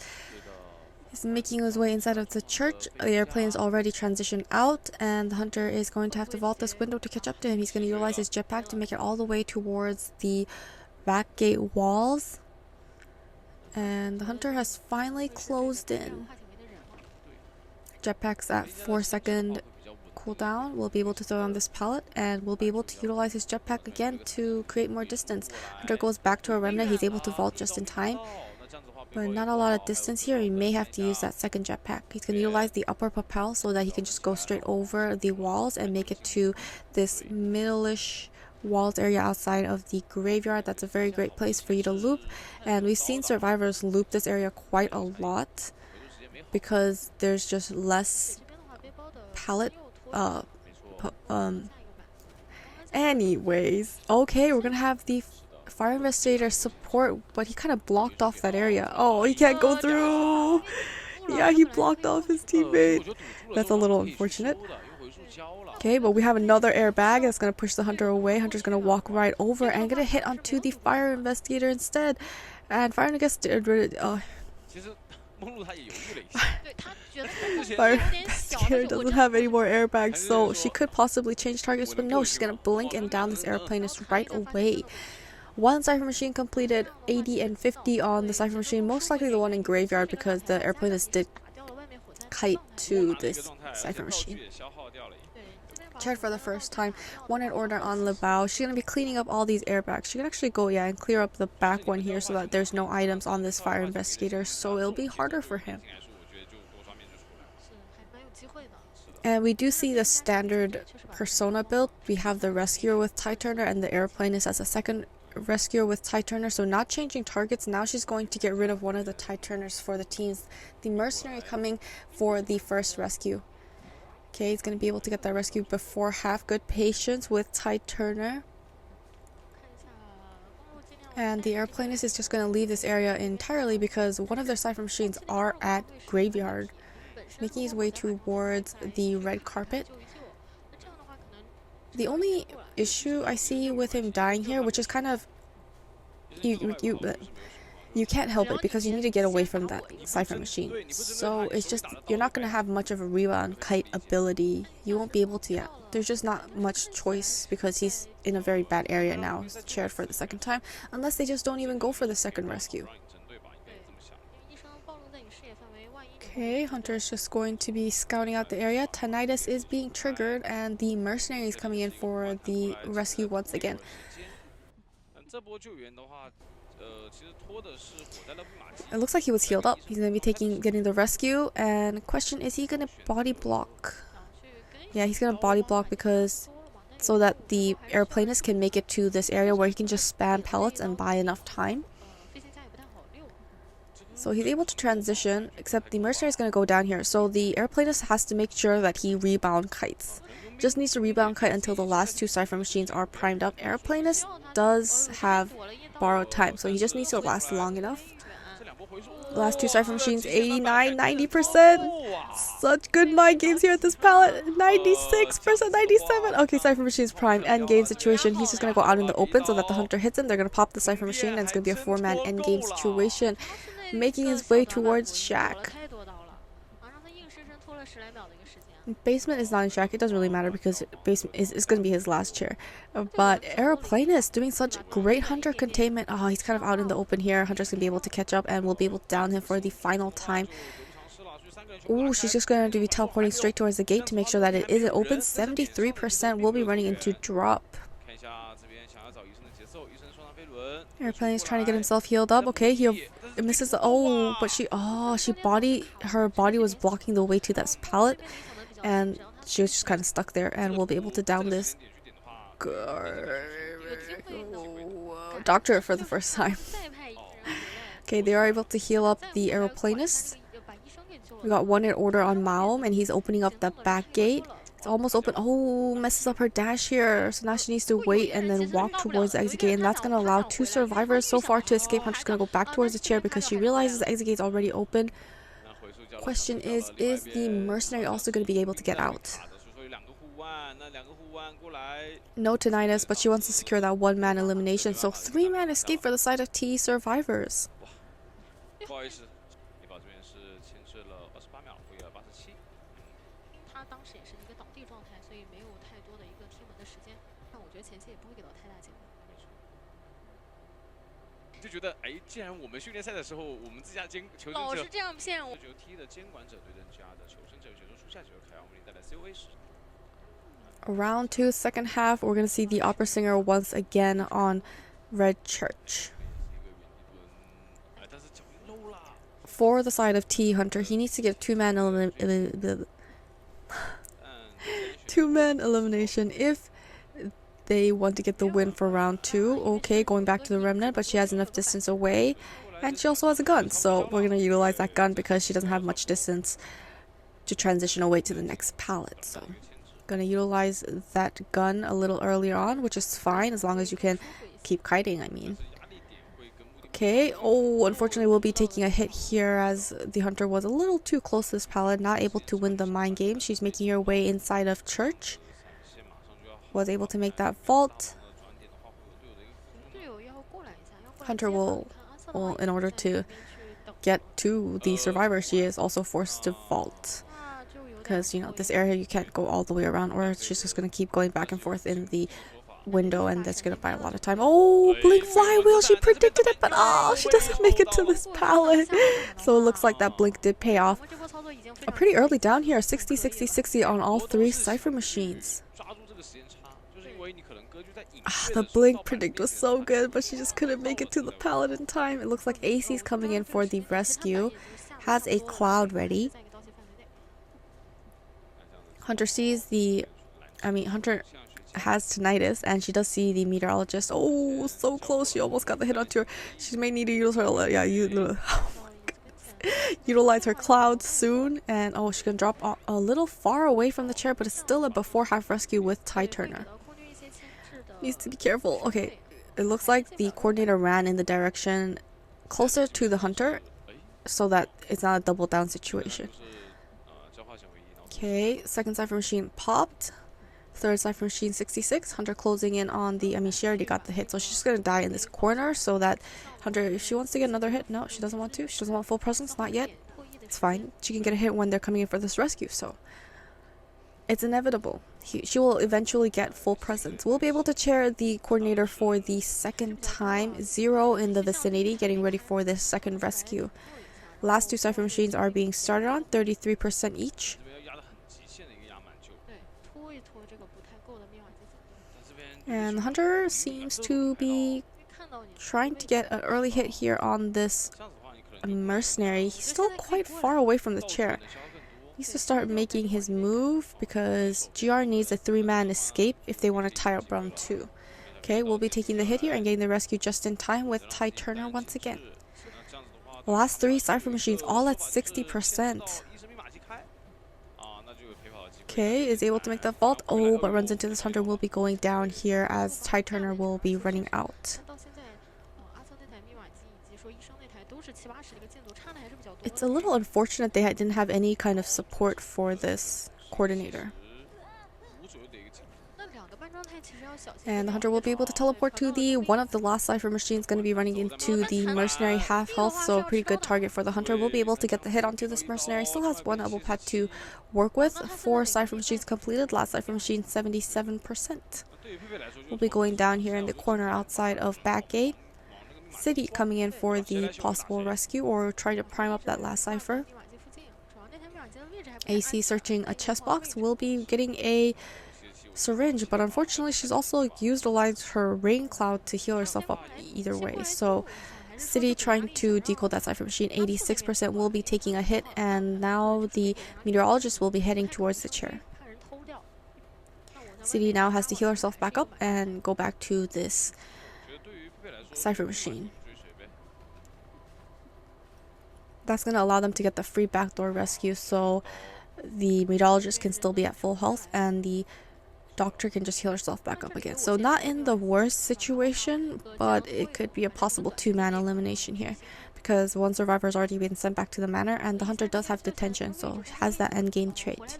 He's making his way inside of the church. The airplane is already transitioned out, and the Hunter is going to have to vault this window to catch up to him. He's going to utilize his jetpack to make it all the way towards the back gate walls. And the Hunter has finally closed in. Jetpack's at 4-second cooldown. We'll be able to throw on this pallet, and we'll be able to utilize his jetpack again to create more distance. Hunter goes back to a remnant. He's able to vault just in time, but not a lot of distance here. He may have to use that second jetpack. He's going to utilize the upper propel so that he can just go straight over the walls and make it to this middle-ish walls area outside of the graveyard. That's a very great place for you to loop, and we've seen survivors loop this area quite a lot because there's just less pallet anyways, okay, we're gonna have the fire investigator support, but he kind of blocked off that area. Oh, he can't go through. Yeah, he blocked off his teammate. That's a little unfortunate. Okay, but we have another airbag that's going to push the Hunter away. Hunter's going to walk right over and going to hit onto the fire investigator instead. And fire investigator doesn't have any more airbags, so she could possibly change targets, but no, she's going to blink and down this airplanist right away. One Cypher Machine completed, 80 and 50 on the Cypher Machine, most likely the one in graveyard because the airplanist did kite to this Cypher Machine. Checked for the first time. One in order on Lebao. She's going to be cleaning up all these airbags. She can actually go, and clear up the back one here so that there's no items on this fire investigator, so it'll be harder for him. And we do see the standard persona build. We have the rescuer with Tide Turner and the airplanist as a second rescuer with Tide Turner, so not changing targets. Now she's going to get rid of one of the Tide Turners for the teams. The mercenary coming for the first rescue. Okay, he's going to be able to get that rescue before half. Good patience with Tide Turner. And the airplanist is just going to leave this area entirely because one of their Cypher Machines are at graveyard. Making his way towards the red carpet. The only issue I see with him dying here, which is kind of... You can't help it because you need to get away from that Cypher Machine. So it's just, you're not going to have much of a rebound kite ability. You won't be able to yet. There's just not much choice because he's in a very bad area now. He's shared for the second time. Unless they just don't even go for the second rescue. Okay, Hunter's just going to be scouting out the area. Tinnitus is being triggered and the mercenary is coming in for the rescue once again. It looks like he was healed up. He's gonna be getting the rescue. And question, is he gonna body block? Yeah, he's gonna body block because so that the airplanist can make it to this area where he can just spam pellets and buy enough time. So he's able to transition, except the mercenary is gonna go down here. So the airplanist has to make sure that he rebound kites. Just needs to rebound kite until the last 2 cipher machines are primed up. Airplanist does have borrowed time, so he just needs to last long enough. The last 2 cipher machines, 89, 90%. Such good mind games here at this pallet. 96%, 97. Okay, cipher machine's prime. End game situation. He's just gonna go out in the open so that the hunter hits him. They're gonna pop the cipher machine, and it's gonna be a 4-man end game situation. Making his way towards Shack. Basement is not in Shack. It doesn't really matter because basement is going to be his last chair. But Aeroplanist doing such great hunter containment. Oh, he's kind of out in the open here. Hunter's going to be able to catch up and we'll be able to down him for the final time. Ooh, she's just going to be teleporting straight towards the gate to make sure that it isn't open. 73% will be running into drop. Airplane is trying to get himself healed up. Okay, he misses the but her body was blocking the way to that pallet, and she was just kind of stuck there. And we'll be able to down this doctor for the first time. Okay, they are able to heal up the aeroplanist. We got 1 in order on Maom, and he's opening up that back gate. It's almost open. Oh, messes up her dash here. So now she needs to wait and then walk towards the exit gate. And that's going to allow 2 survivors so far to escape. Hunter's going to go back towards the chair because she realizes the exit gate's already open. Question is the mercenary also going to be able to get out? No tinnitus, but she wants to secure that 1-man elimination. So 3-man escape for the side of T survivors. Round 2, second half, we're going to see the opera singer once again on Red Church. For the side of T Hunter, he needs to get 2-man elimination if they want to get the win for round 2. Okay, going back to the remnant, but she has enough distance away, and she also has a gun, so we're going to utilize that gun because she doesn't have much distance to transition away to the next pallet. So gonna utilize that gun a little earlier on, which is fine as long as you can keep kiting, I mean. Okay, unfortunately we'll be taking a hit here as the hunter was a little too close to this pallet, not able to win the mind game. She's making her way inside of church. Was able to make that vault. Hunter will in order to get to the survivor, she is also forced to vault. Because, you know, this area you can't go all the way around, or she's just going to keep going back and forth in the window, and that's going to buy a lot of time. Oh, blink flywheel, she predicted it, but she doesn't make it to this pallet. So it looks like that blink did pay off. Pretty early down here, 60, 60, 60 on all 3 cipher machines. The blink predict was so good, but she just couldn't make it to the pallet in time. It looks like AC's coming in for the rescue. Has a cloud ready. Hunter sees Hunter has tinnitus, and she does see the meteorologist. Oh, so close. She almost got the hit onto her. She may need to use her, utilize her cloud soon. And she can drop a little far away from the chair, but it's still a before half rescue with Ty Turner. Needs to be careful. Okay, it looks like the coordinator ran in the direction closer to the hunter so that it's not a double down situation. Okay, second cipher machine popped. Third cipher machine 66. Hunter closing in on the, she already got the hit, so she's just gonna die in this corner so that Hunter, if she wants to get another hit, no, she doesn't want to. She doesn't want full presence, not yet. It's fine. She can get a hit when they're coming in for this rescue, so it's inevitable. She will eventually get full presence. We'll be able to chair the coordinator for the second time. 0 in the vicinity, getting ready for this second rescue. Last 2 cipher machines are being started on, 33% each. And the hunter seems to be trying to get an early hit here on this mercenary. He's still quite far away from the chair. He needs to start making his move because GR needs a 3-man escape if they want to tie up round 2. Okay, we'll be taking the hit here and getting the rescue just in time with Ty Turner once again. The last 3 Cypher machines all at 60%. Okay, is able to make that vault. Oh, but runs into this hunter. Will be going down here as Ty Turner will be running out. It's a little unfortunate they didn't have any kind of support for this coordinator. And the hunter will be able to teleport to the one of the last Cypher machines going to be running into the mercenary half health, so a pretty good target for the hunter. Will be able to get the hit onto this mercenary. Still has 1 elbow pad to work with. 4 Cypher machines completed. Last Cypher machine 77%. We'll be going down here in the corner outside of back gate. City coming in for the possible rescue or trying to prime up that last Cypher. AC searching a chest box. Will be getting a syringe, but unfortunately she's also utilized her rain cloud to heal herself up either way. So City trying to decode that Cypher machine. 86% will be taking a hit, and now the meteorologist will be heading towards the chair. City now has to heal herself back up and go back to this Cypher machine. That's going to allow them to get the free backdoor rescue, so the meteorologist can still be at full health and the doctor can just heal herself back up again. So not in the worst situation, but it could be a possible 2-man elimination here because 1 survivor has already been sent back to the manor and the hunter does have detention, so has that endgame trait.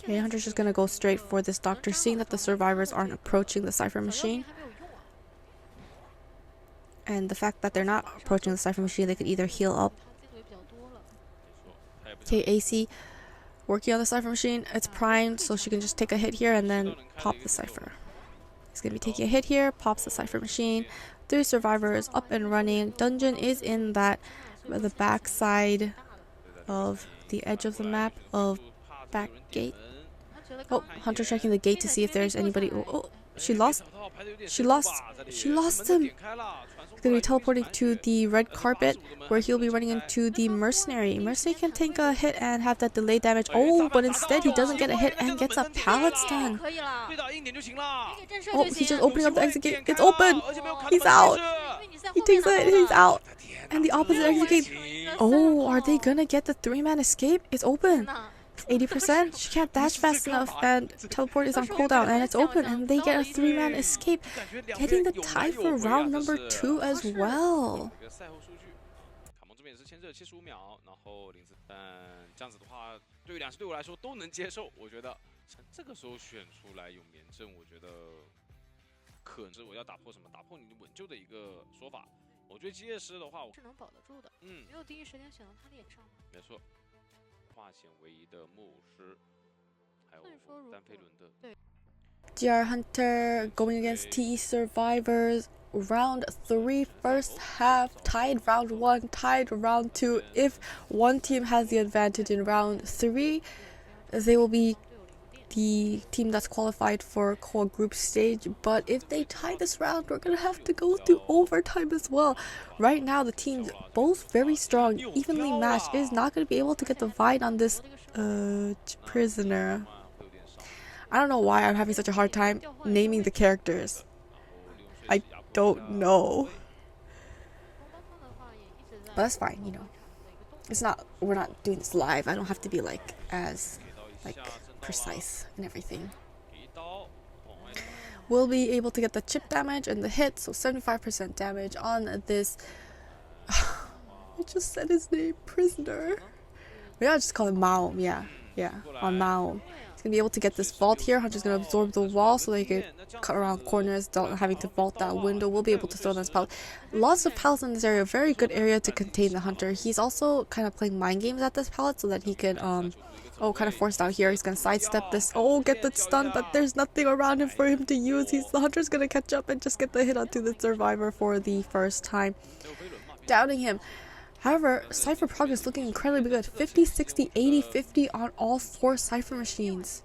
Okay, hunter's just gonna go straight for this doctor, seeing that the survivors aren't approaching the Cypher machine. And the fact that they're not approaching the Cypher machine, they could either heal up. Okay, AC working on the Cypher machine. It's primed, so she can just take a hit here and then pop the Cypher. He's gonna be taking a hit here, pops the Cypher machine. 3 survivors up and running. Dungeon is in the back side of the edge of the map of back gate. Oh, hunter checking the gate to see if there's anybody. Oh, she lost him. He's gonna be teleporting to the red carpet where he'll be running into the mercenary. Mercenary can take a hit and have that delayed damage. Oh, but instead he doesn't get a hit and gets a pallet stun. Oh, he's just opening up the exit gate. It's open. He's out. He takes it. He's out. And the opposite exit gate. Oh, are they gonna get the 3-man escape? It's open. 80%. She can't dash fast enough and teleport is on cooldown and it's open and they get a 3-man escape, getting the tie for round number 2 as well. GR Hunter going against TE Survivors. Round 3, first half, tied round 1, tied round 2. If one team has the advantage in round 3, they will be the team that's qualified for COA group stage. But if they tie this round, we're gonna have to go through overtime as well. Right now the teams both very strong, evenly matched. It is not gonna be able to get the Vine on this prisoner. I don't know why I'm having such a hard time naming the characters. I don't know, but that's fine, you know. It's not, we're not doing this live. I don't have to be as precise and everything. We'll be able to get the chip damage and the hit, so 75% damage on this. I just said his name, prisoner. Maybe I'll just call him Mao. Yeah, on Mao. He's gonna be able to get this vault here. Hunter's gonna absorb the wall so they can cut around corners without having to vault that window. We'll be able to throw this pallet. Lots of pallets in this area. Very good area to contain the hunter. He's also kind of playing mind games at this pallet so that he could kind of forced out here. He's gonna sidestep this. Oh, get the stun, but there's nothing around him for him to use. The hunter's gonna catch up and just get the hit onto the survivor for the first time, downing him. However, Cypher progress looking incredibly good. 50, 60, 80, 50 on all 4 Cypher machines.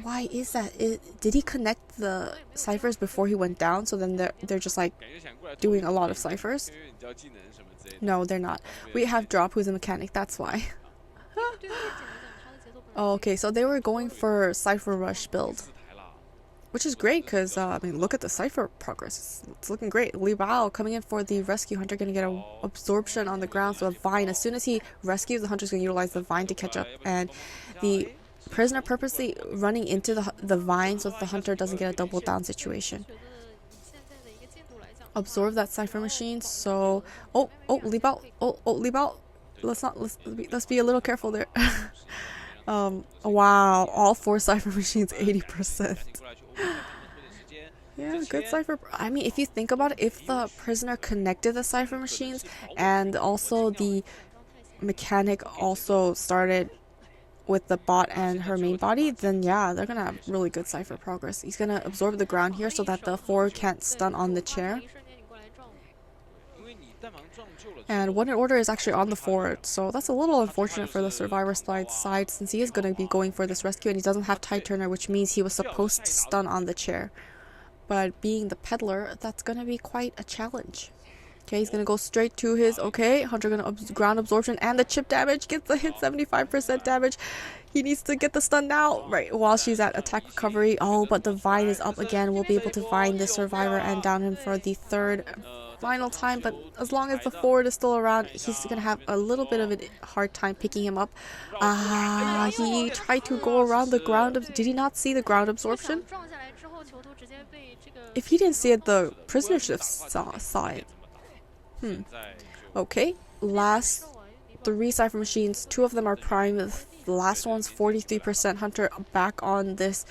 Why is that? Did he connect the ciphers before he went down? So then they're just like doing a lot of ciphers? No, they're not. We have Drop, who's a mechanic, that's why. Oh, okay, so they were going for Cypher Rush build. Which is great, because, I mean, look at the Cypher progress. It's looking great. Li Bao coming in for the Rescue Hunter, going to get an absorption on the ground, so a Vine. As soon as he rescues, the Hunter's going to utilize the Vine to catch up. And the Prisoner purposely running into the Vine so that the Hunter doesn't get a double down situation. Absorb that Cypher Machine, so... Oh, Li Bao. Li Bao. Let's be a little careful there. Wow, all 4 Cypher Machines, 80%. Yeah, good Cypher. I mean, if you think about it, if the Prisoner connected the Cypher Machines and also the Mechanic also started with the bot and her main body, then yeah, they're gonna have really good Cypher progress. He's gonna absorb the ground here so that the forward can't stun on the chair. And One in Order is actually on the forward, so that's a little unfortunate for the Survivor side since he is going to be going for this rescue and he doesn't have Tide Turner, which means he was supposed to stun on the chair. But being the Peddler, that's going to be quite a challenge. Okay, he's going to go straight to his... Okay, Hunter going to ground absorption and the chip damage. Gets the hit, 75% damage. He needs to get the stun now, right, while she's at attack recovery. Oh, but the Vine is up again. We'll be able to Vine the Survivor and down him for the third final time. But as long as the forward is still around, he's going to have a little bit of a hard time picking him up. He tried to go around the ground. Did he not see the ground absorption? If he didn't see it, the Prisoner should have saw it. Okay, last 3 Cypher Machines, 2 of them are prime. The last one's 43%. Hunter back on this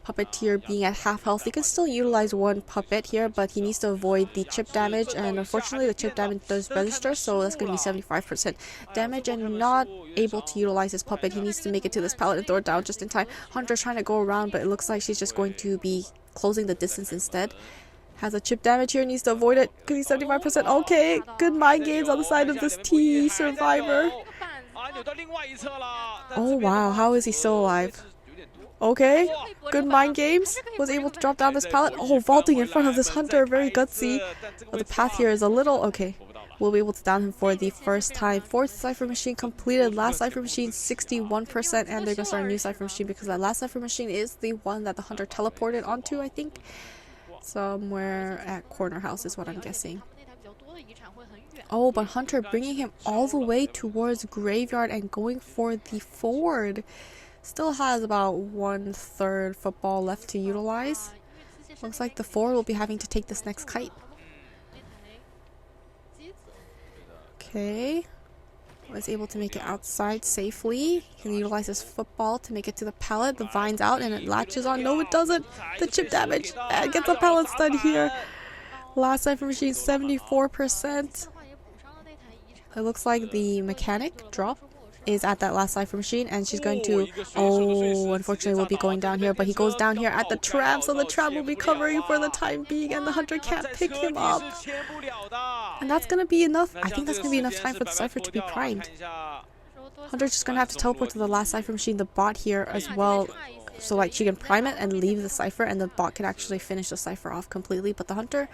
Puppeteer being at half health. He can still utilize 1 puppet here, but he needs to avoid the chip damage, and unfortunately the chip damage does register, so that's going to be 75% damage, and not able to utilize his puppet. He needs to make it to this pallet and throw it down just in time. Hunter's trying to go around, but it looks like she's just going to be closing the distance instead. Has a chip damage here, needs to avoid it because he's 75%. Okay, good mind games on the side of this T Survivor. Oh wow, how is he still alive? Okay, good mind games. Was able to drop down this pallet. Oh, vaulting in front of this Hunter, very gutsy. But the path here is a little... Okay, we'll be able to down him for the first time. 4th Cypher Machine completed. Last Cypher Machine 61%, and they're going to start a new Cypher Machine because that last Cypher Machine is the one that the Hunter teleported onto, I think. Somewhere at Corner House is what I'm guessing. Oh, but Hunter bringing him all the way towards Graveyard and going for the forward. Still has about 1/3 football left to utilize. Looks like the forward will be having to take this next kite. Okay. Was able to make it outside safely. He can utilize his football to make it to the pallet. The Vine's out and it latches on. No, it doesn't. The chip damage. And gets a pallet stun here. Last Cypher Machine 74%. It looks like the Mechanic Drop is at that last Cypher Machine and she's going to... Oh, unfortunately will be going down here, but he goes down here at the trap, so the trap will be covering for the time being and the Hunter can't pick him up. And that's gonna be enough. I think that's gonna be enough time for the Cypher to be primed. Hunter's just gonna have to teleport to the last Cypher Machine, the bot here as well, so like she can prime it and leave the Cypher and the bot can actually finish the Cypher off completely. But the Hunter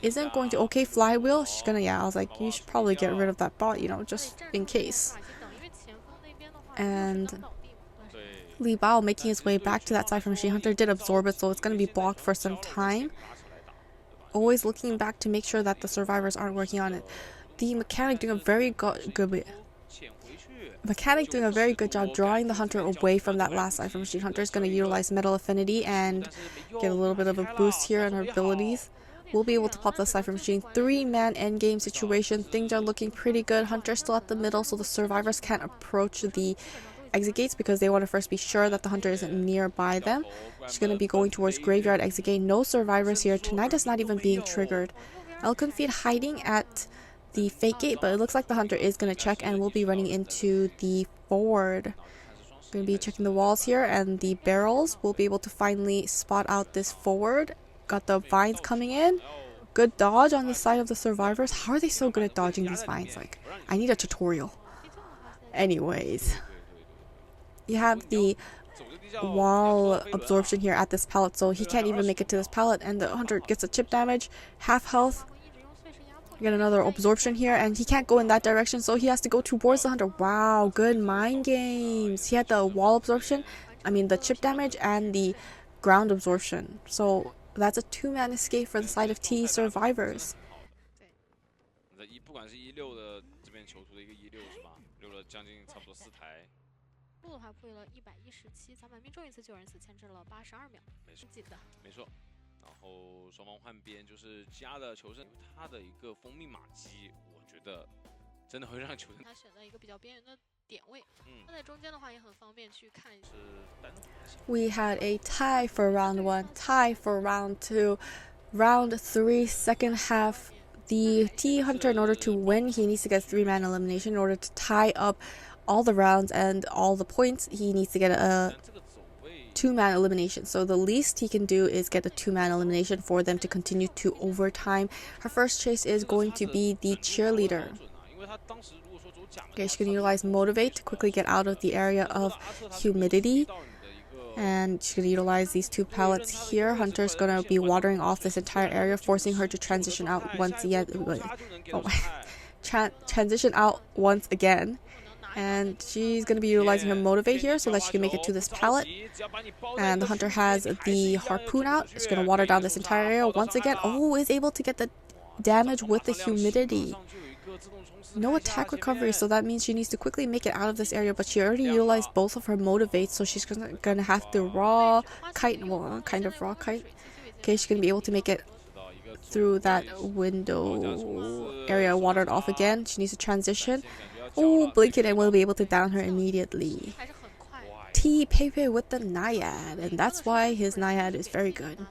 isn't going to... Okay, flywheel. She's gonna... Yeah, I was like, you should probably get rid of that bot, you know, just in case. And Li Bao making his way back to that Cypher Machine. Hunter did absorb it, so it's going to be blocked for some time. Always looking back to make sure that the survivors aren't working on it. The Mechanic doing a very good job drawing the Hunter away from that last Cypher Machine. Hunter is going to utilize Metal Affinity and get a little bit of a boost here on her abilities. We'll be able to pop the Cypher Machine. 3-man endgame situation. Things are looking pretty good. Hunter's still at the middle, so the survivors can't approach the exit gates because they want to first be sure that the Hunter isn't nearby them. She's going to be going towards Graveyard exit gate. No survivors here. Tonight is not even being triggered. Elconfeed hiding at the fake gate, but it looks like the Hunter is going to check and will be running into the forward. Going to be checking the walls here and the barrels. We'll be able to finally spot out this forward. Got the vines coming in. Good dodge on the side of the survivors. How are they so good at dodging these vines? Like, I need a tutorial. Anyways, you have the wall absorption here at this pallet, so he can't even make it to this pallet, and the hunter gets a chip damage, half health. Get another absorption here, and he can't go in that direction, so he has to go towards the hunter. Wow, good mind games. He had the wall absorption, the chip damage, and the ground absorption. So that's a 2-man escape for the side of T survivors. 不管是16的这边囚徒的一个16是吧？溜了将近差不多4台。路的话破了117，残板命中一次救人死，牵制了82秒。没错，紧的。没错。然后双方换边，就是加的求生，他的一个封密码机，我觉得真的会让求生。他选择一个比较边缘的点位，那在中间的话也很方便去看。We had a tie for round 1, tie for round 2, round 3, second half. The T Hunter, in order to win, he needs to get 3-man elimination. In order to tie up all the rounds and all the points, he needs to get a 2-man elimination. So the least he can do is get a 2-man elimination for them to continue to overtime. Her first chase is going to be the cheerleader. Okay, she can utilize Motivate to quickly get out of the area of humidity. And she's going to utilize these 2 pallets here. Hunter's going to be watering off this entire area, forcing her to transition out once again. Transition out once again. And she's going to be utilizing her Motivate here so that she can make it to this pallet. And the Hunter has the Harpoon out. She's going to water down this entire area once again. Oh, is able to get the damage with the humidity. No attack recovery, so that means she needs to quickly make it out of this area, but she already utilized both of her motivates, so she's gonna have to raw kite, well, kind of raw kite. Okay, she's gonna be able to make it through that window area watered off again. She needs to transition. Oh, blink it and we'll be able to down her immediately. T ppei with the Naiad, and that's why his Naiad is very good.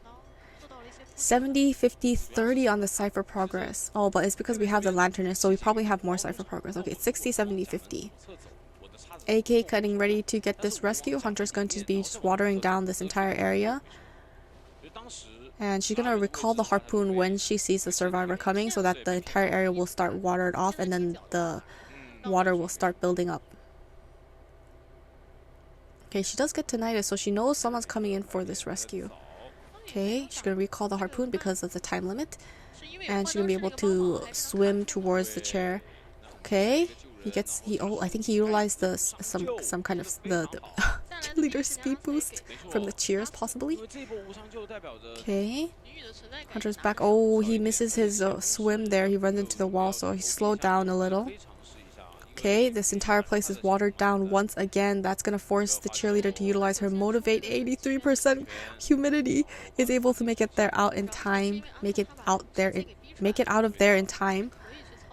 70, 50, 30 on the cipher progress. Oh, but it's because we have the lanternist, so we probably have more cipher progress. Okay, it's 60, 70, 50. AK cutting ready to get this rescue. Hunter's going to be just watering down this entire area. And she's going to recall the harpoon when she sees the survivor coming so that the entire area will start watered off and then the water will start building up. Okay, she does get to Nighty, so she knows someone's coming in for this rescue. Okay, she's gonna recall the harpoon because of the time limit, and she's gonna be able to swim towards the chair. Okay, I think he utilized the some kind of the cheerleader speed boost from the cheers possibly. Okay, Hunter's back. Oh, he misses his swim there. He runs into the wall, so he slowed down a little. Okay, this entire place is watered down once again. That's going to force the cheerleader to utilize her Motivate. 83% humidity, is able to make it out in time. Make it out of there in time.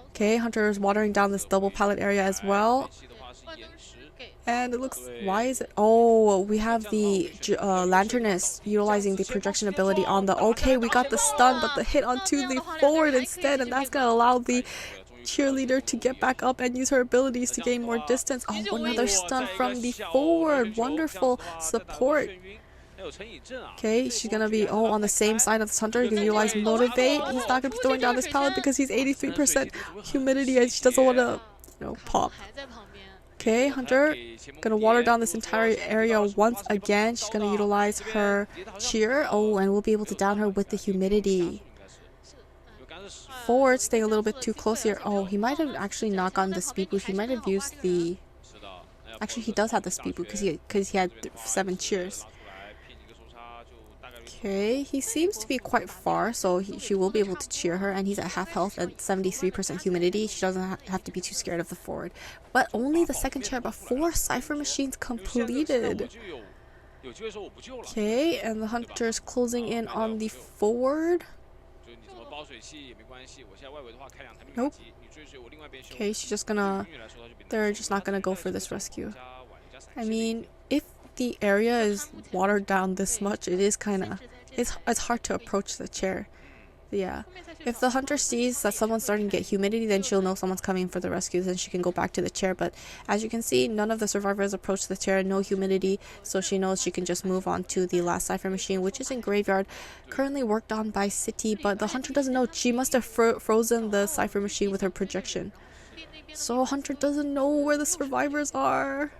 Okay, Hunter is watering down this double pallet area as well. And it looks, why is it? Oh, we have the lanternist utilizing the projection ability on the, okay, we got the stun, but the hit onto the forward instead, and that's going to allow the cheerleader to get back up and use her abilities to gain more distance. Oh, another stun from the forward. Wonderful support. Okay, she's gonna be on the same side of this Hunter. You can utilize Motivate. He's not gonna be throwing down this pallet because he's 83% humidity and she doesn't want to, pop. Okay, Hunter gonna water down this entire area once again. She's gonna utilize her cheer. Oh, and we'll be able to down her with the humidity. Forward staying a little bit too close here. Oh, he might have actually not gotten the speed boost. He might have used the... Actually, he does have the speed boost because he had 7 cheers. Okay, he seems to be quite far, so she will be able to cheer her, and he's at half health at 73% humidity. She doesn't have to be too scared of the forward. But only the second chair, but 4 cipher machines completed. Okay, and the Hunter's closing in on the forward. Nope. Okay, they're just not gonna go for this rescue. I mean, if the area is watered down this much, it is it's hard to approach the chair. Yeah. If the Hunter sees that someone's starting to get humidity, then she'll know someone's coming for the rescue, then she can go back to the chair. But as you can see, none of the survivors approach the chair, no humidity, so she knows she can just move on to the last cipher machine, which is in Graveyard, currently worked on by City, but the Hunter doesn't know. She must have frozen the cipher machine with her projection. So Hunter doesn't know where the survivors are.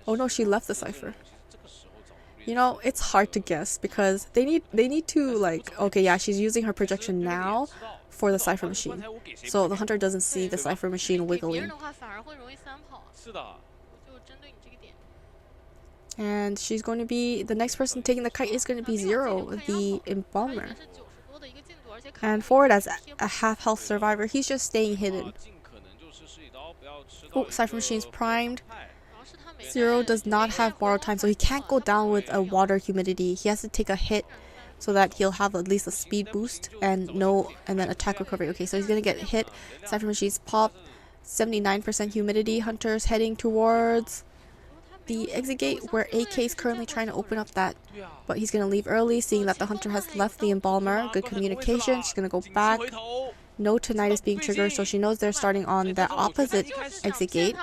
Oh no, she left the cipher. You know, it's hard to guess because they need to like, okay, yeah, she's using her projection now for the cipher machine. So the hunter doesn't see the cipher machine wiggling. And she's going to be, the next person taking the kite is going to be Zero, the embalmer. And forward as a half health survivor, he's just staying hidden. Oh, cipher machine's primed. Zero does not have borrowed time, so he can't go down with a water humidity. He has to take a hit so that he'll have at least a speed boost and then attack recovery. Okay, so he's gonna get hit. Cipher machine's pop. 79% humidity. Hunter's heading towards the exit gate where AK is currently trying to open up that, but he's gonna leave early, seeing that the hunter has left the embalmer. Good communication. She's gonna go back. No Naiad is being triggered, so she knows they're starting on the opposite exit gate.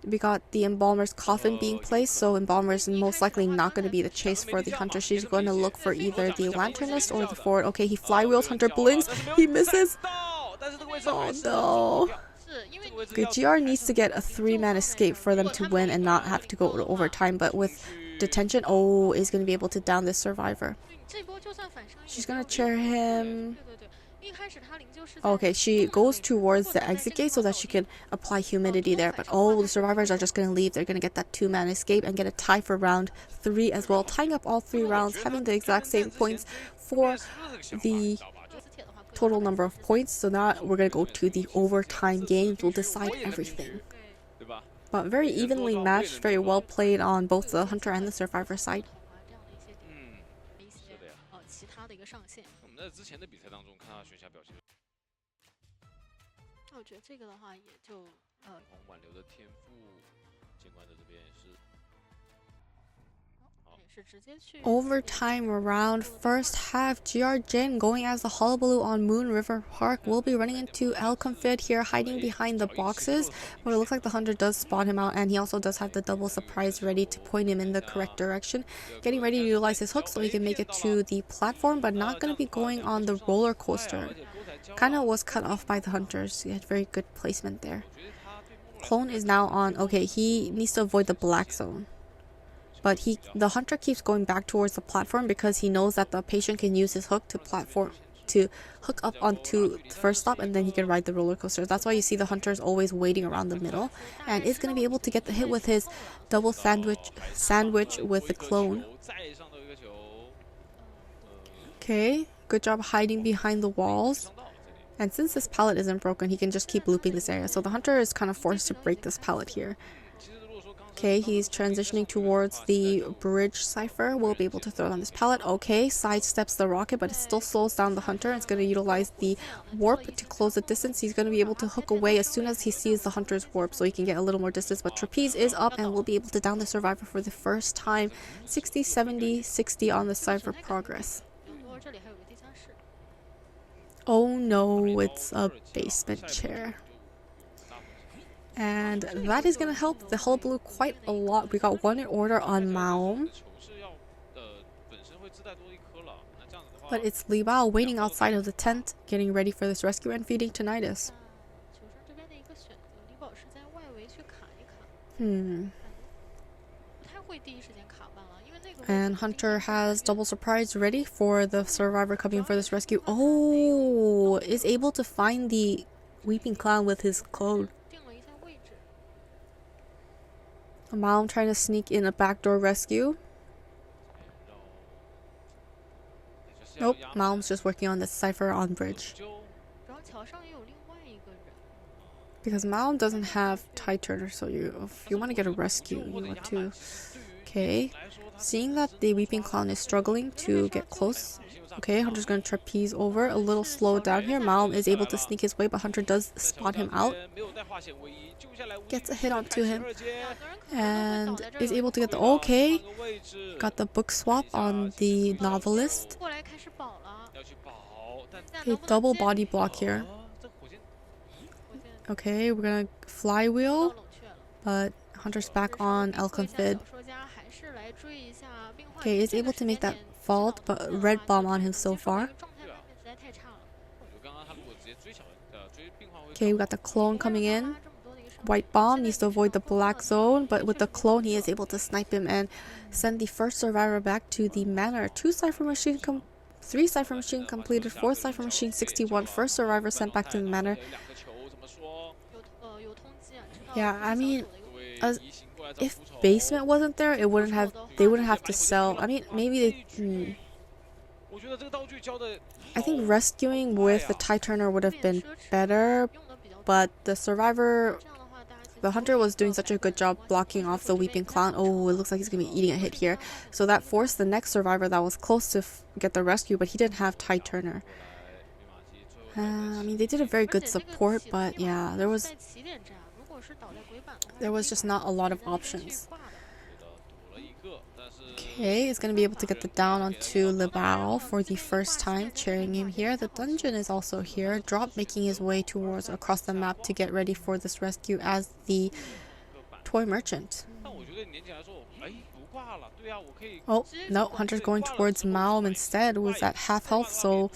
We got the embalmer's coffin being placed, so embalmer is most likely not going to be the chase for the hunter. She's going to look for either the lanternist or the forward. Okay, he flywheels, hunter blinks, he misses. Oh no. Okay, GR needs to get a 3-man escape for them to win and not have to go to overtime, but with detention, oh, is going to be able to down this survivor. She's going to chair him. Okay, she goes towards the exit gate so that she can apply humidity there, but oh, the survivors are just going to leave. They're going to get that 2-man escape and get a tie for round 3 as well, tying up all 3 rounds, having the exact same points for the total number of points. So now we're going to go to the overtime games. We'll decide everything. But very evenly matched, very well played on both the hunter and the survivor side. 在之前的比赛当中看到学校表现，我觉得这个的话也就挽留的天赋，监管的这边也是。 Overtime round, first half, GR Jin going as the Hullabaloo on Moon River Park will be running into Confid here, hiding behind the boxes, but it looks like the hunter does spot him out, and he also does have the double surprise ready to point him in the correct direction. Getting ready to utilize his hook so he can make it to the platform, but not going to be going on the roller coaster. Kinda was cut off by the hunters. He had very good placement there. Clone is now on, okay, he needs to avoid the black zone. But the hunter keeps going back towards the platform because he knows that the patient can use his hook to hook up onto the first stop, and then he can ride the roller coaster. That's why you see the hunter is always waiting around the middle, and is going to be able to get the hit with his double sandwich with the clone. Okay, good job hiding behind the walls. And since this pallet isn't broken, he can just keep looping this area. So the hunter is kind of forced to break this pallet here. Okay, he's transitioning towards the bridge cipher. We'll be able to throw it on this pallet. Okay, sidesteps the rocket, but it still slows down the hunter. It's going to utilize the warp to close the distance. He's going to be able to hook away as soon as he sees the hunter's warp, so he can get a little more distance. But trapeze is up, and we'll be able to down the survivor for the first time. 60, 70, 60 on the cipher progress. Oh no, it's a basement chair. And that is going to help the Hullabaloo quite a lot. We got 1 in order on Maom. But it's Li Bao waiting outside of the tent, getting ready for this rescue and feeding to Nidus. And Hunter has double surprise ready for the survivor coming for this rescue. Oh, is able to find the Weeping Clown with his clone. Mom trying to sneak in a backdoor rescue. Nope, Mom's just working on the cipher on bridge. Because Mom doesn't have tie turner, so if you want to get a rescue, you want to... Okay, seeing that the Weeping Clown is struggling to get close. Okay, Hunter's going to trapeze over, a little slow down here. Malm is able to sneak his way, but Hunter does spot him out. Gets a hit onto him. And is able to get the... Okay, got the book swap on the novelist. Okay, double body block here. Okay, we're going to flywheel. But Hunter's back on Confid. Okay, is able to make that fault, but red bomb on him so far. Okay, we got the clone coming in. white bomb, needs to avoid the black zone, but with the clone he is able to snipe him and send the first survivor back to the manor. 3 Cypher Machine completed, 4th Cypher Machine 61, first survivor sent back to the manor. Yeah, I mean, if basement wasn't there, they wouldn't have to sell. I mean, maybe they I think rescuing with the tie turner would have been better, but the hunter was doing such a good job blocking off the weeping clown. Oh, it looks like he's gonna be eating a hit here, so that forced the next survivor that was close to get the rescue, but he didn't have tie turner. I mean, they did a very good support, but yeah, there was just not a lot of options. Okay, is going to be able to get the down onto Hullabaloo for the first time, cheering him here. The dungeon is also here. Drop making his way towards across the map to get ready for this rescue as the toy merchant. Oh, no, Hunter's going towards Malm instead, who's at half health, so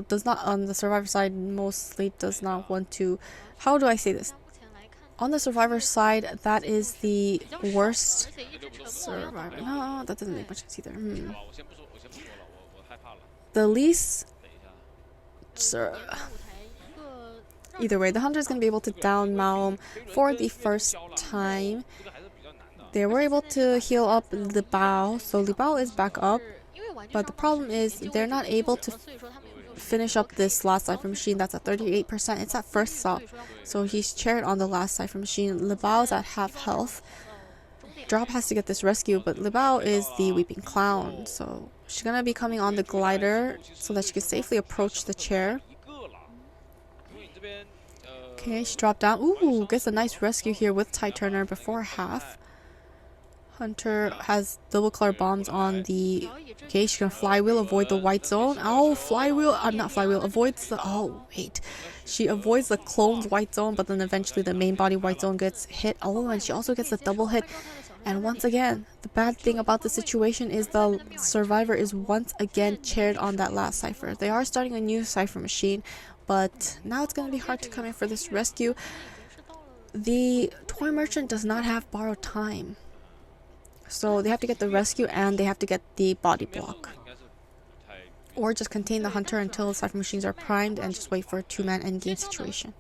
does not on the survivor side mostly does not want to. How do I say this? On the survivor side, that is the worst survivor. No, that doesn't make much sense either. The least. Either way, the hunter is going to be able to down Malm for the first time. They were able to heal up Hullabaloo, so Hullabaloo is back up. But the problem is they're not able to finish up this last Cypher Machine that's at 38%. It's at first stop, so he's chaired on the last Cypher Machine. Hullabaloo's at half health. Drop has to get this rescue, but Hullabaloo is the Weeping Clown, so she's gonna be coming on the glider so that she can safely approach the chair. Okay, she dropped down. Ooh, gets a nice rescue here with tie turner before half. Hunter has double color bombs on the. Okay, she's gonna flywheel, avoid the white zone. Oh, flywheel. Not flywheel. Avoids the. Oh, wait. She avoids the clone's white zone, but then eventually the main body white zone gets hit. Oh, and she also gets a double hit. And once again, the bad thing about the situation is the survivor is once again chaired on that last cipher. They are starting a new Cypher Machine, but now it's gonna be hard to come in for this rescue. The toy merchant does not have borrowed time. So they have to get the rescue and they have to get the body block. Or just contain the hunter until the Cypher Machines are primed and just wait for a 2-man endgame situation.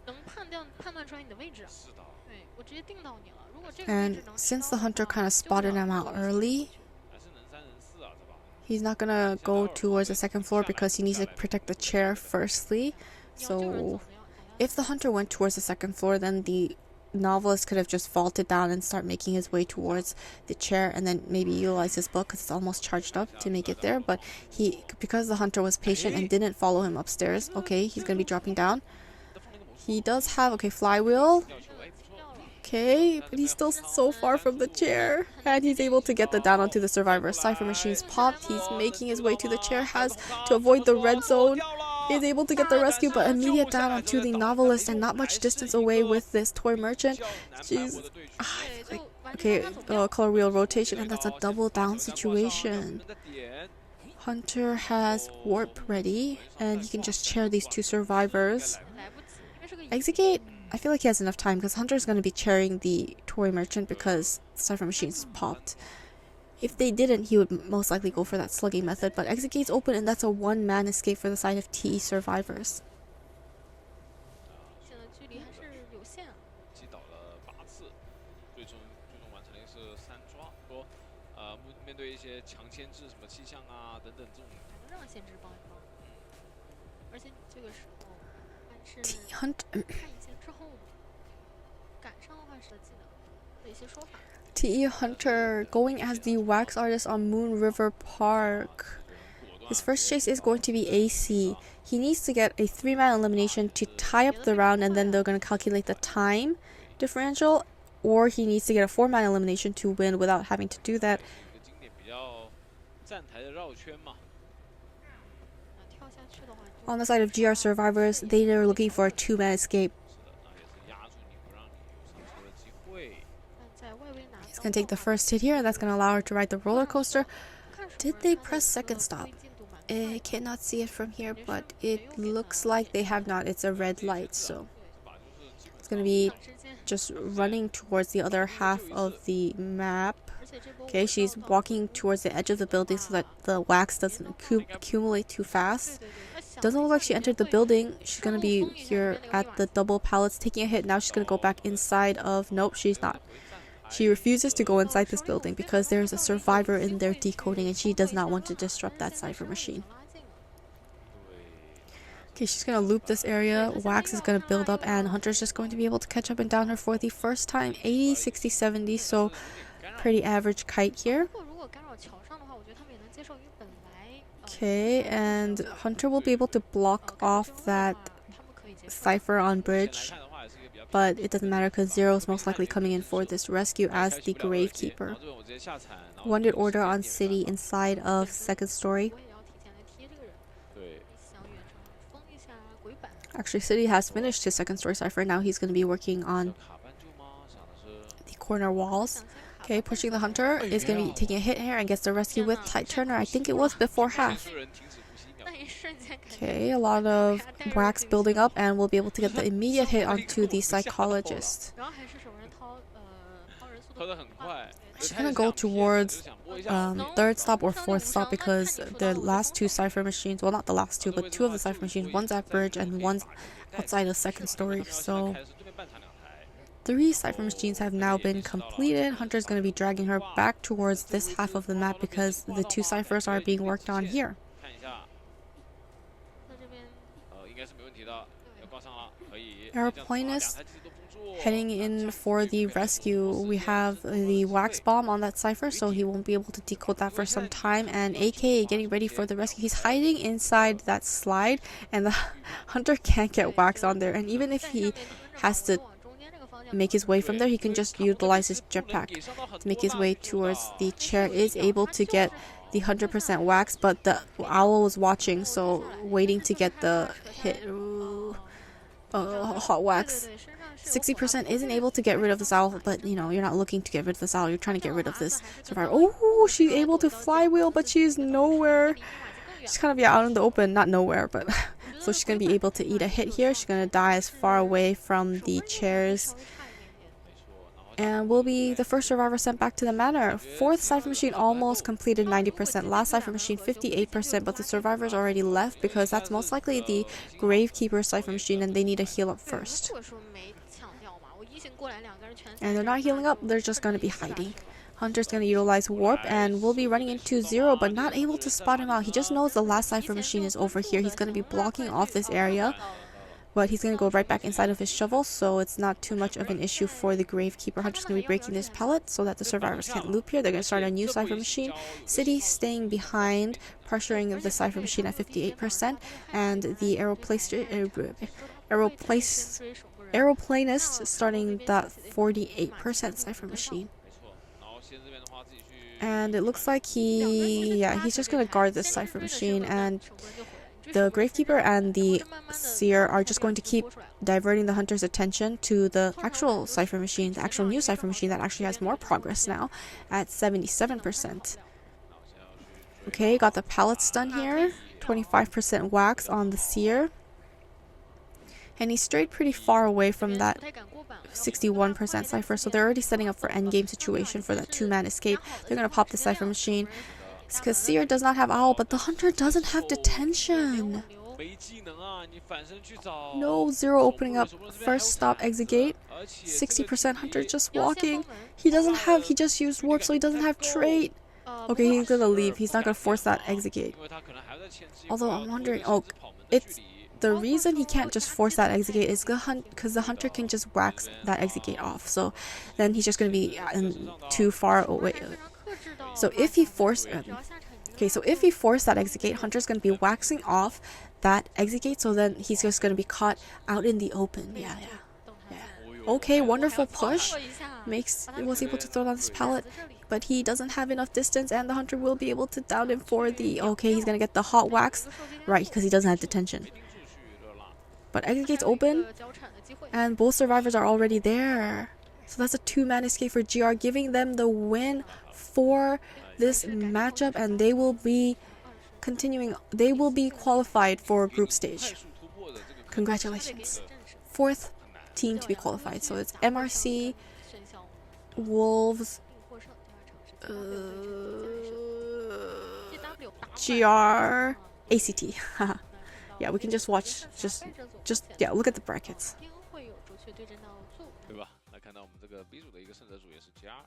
And since the hunter kind of spotted him out early, he's not gonna go towards the second floor because he needs to protect the chair firstly. So if the hunter went towards the second floor, then the novelist could have just vaulted down and start making his way towards the chair and then maybe utilize his book because it's almost charged up to make it there, but because the hunter was patient and didn't follow him upstairs. Okay, he's gonna be dropping down. He does have flywheel. Okay, but he's still so far from the chair, and he's able to get the down onto the survivor. Cypher Machine's popped. He's making his way to the chair, has to avoid the red zone. Is able to get the rescue, but immediate down onto the novelist and not much distance away with this toy merchant. Jeez. Okay, color wheel rotation, and that's a double down situation. Hunter has warp ready, and he can just chair these 2 survivors. Execute. I feel like he has enough time because Hunter's going to be chairing the toy merchant because Cypher Machine's popped. If they didn't, he would most likely go for that slugging method, but exit gate's open and that's a 1-man escape for the side of TE survivors. TE Hunter going as the wax artist on Moon River Park. His first chase is going to be AC. He needs to get a 3-man elimination to tie up the round, and then they're going to calculate the time differential, or he needs to get a 4-man elimination to win without having to do that. On the side of GR survivors, they are looking for a 2-man escape. He's going to take the first hit here, and that's going to allow her to ride the roller coaster. Did they press second stop? I cannot see it from here, but it looks like they have not. It's a red light, so it's gonna be just running towards the other half of the map. Okay, she's walking towards the edge of the building so that the wax doesn't accumulate too fast. Doesn't look like she entered the building. She's gonna be here at the double pallets taking a hit. Now she's gonna go back inside of... Nope, she's not. She refuses to go inside this building because there's a survivor in there decoding and she does not want to disrupt that cipher machine. Okay, she's gonna loop this area. Wax is gonna build up and Hunter's just going to be able to catch up and down her for the first time. 80, 60, 70, so pretty average kite here. Okay, and Hunter will be able to block off that cipher on bridge, but it doesn't matter because Zero is most likely coming in for this rescue as the Gravekeeper. Wounded order on City inside of second story. Actually, City has finished his second story cipher. Now he's going to be working on the corner walls. Okay, pushing the Hunter is going to be taking a hit here and gets the rescue with Tight Turner. I think it was before half. Okay, a lot of wax building up and we'll be able to get the immediate hit onto the Psychologist. She's gonna go towards third stop or fourth stop because the last two cipher machines, well not the last two, but two of the cipher machines, one's at bridge and one's outside of second story. So 3 cipher machines have now been completed. Hunter's gonna be dragging her back towards this half of the map because the 2 ciphers are being worked on here. Aeroplanist heading in for the rescue. We have the wax bomb on that cipher, so he won't be able to decode that for some time. And AK getting ready for the rescue. He's hiding inside that slide, and the Hunter can't get wax on there. And even if he has to make his way from there, he can just utilize his jetpack to make his way towards the chair. Is able to get the 100% wax, but the owl was watching, so waiting to get the hit. Hot wax. 60% isn't able to get rid of this owl, but you know, you're not looking to get rid of this owl, you're trying to get rid of this survivor. Oh, she's able to flywheel, but she's nowhere. She's kind of out in the open, not nowhere, but so she's gonna be able to eat a hit here. She's gonna die as far away from the chairs and will be the first survivor sent back to the manor. 4th cipher machine almost completed 90%. Last cipher machine 58%, but the survivors already left because that's most likely the Gravekeeper cipher machine and they need to heal up first. And they're not healing up, they're just going to be hiding. Hunter's going to utilize Warp and will be running into Zero, but not able to spot him out. He just knows the last cipher machine is over here. He's going to be blocking off this area, but he's going to go right back inside of his shovel, so it's not too much of an issue for the Gravekeeper. Hunter's going to be breaking this pallet so that the survivors can't loop here. They're going to start a new cipher machine. City staying behind, pressuring the cipher machine at 58%, and the Aeroplanist starting that 48% cipher machine. And it looks like he's just going to guard this cipher machine, and the Gravekeeper and the Seer are just going to keep diverting the Hunter's attention to the actual cipher machine, the actual new cipher machine that actually has more progress now at 77%. Okay, got the pallets done here. 25% wax on the Seer. And he strayed pretty far away from that 61% cipher, so they're already setting up for endgame situation for that 2-man escape. They're going to pop the cipher machine. It's because Seer does not have Owl, but the Hunter doesn't have detention. No, Zero opening up. First stop, exit gate. 60% Hunter just walking. He just used Warp, so he doesn't have trait. Okay, he's going to leave. He's not going to force that exit gate. Although I'm wondering, the reason he can't just force that exit gate is because the Hunter can just wax that exit gate off. So then he's just going to be too far away. So if he forced that exit gate, Hunter's going to be waxing off that exit gate. So then he's just going to be caught out in the open. Yeah. Okay, wonderful push. Was able to throw down this pallet, but he doesn't have enough distance, and the Hunter will be able to down him for the. Okay, he's going to get the hot wax, right? Because he doesn't have detention. But exit gate's open, and both survivors are already there. So that's a 2-man escape for GR, giving them the win for this matchup, and they will be qualified for group stage. Congratulations. 4th team to be qualified. So it's MRC, Wolves, GR, ACT. Yeah, we can just watch. Just yeah, look at the brackets. 对吧？来看到我们这个 B 组的一个胜者组也是 GR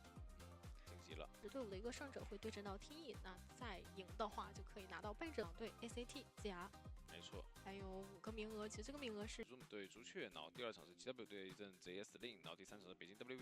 晋级了。队伍的一个胜者会对阵到天翼，那再赢的话就可以拿到败者对 ACT GR。没错，还有5个名额，其实这个名额是 Zoom 对朱雀，然后第2场是 GW 对阵 ZS.Lin D，然后第3场是北京 W。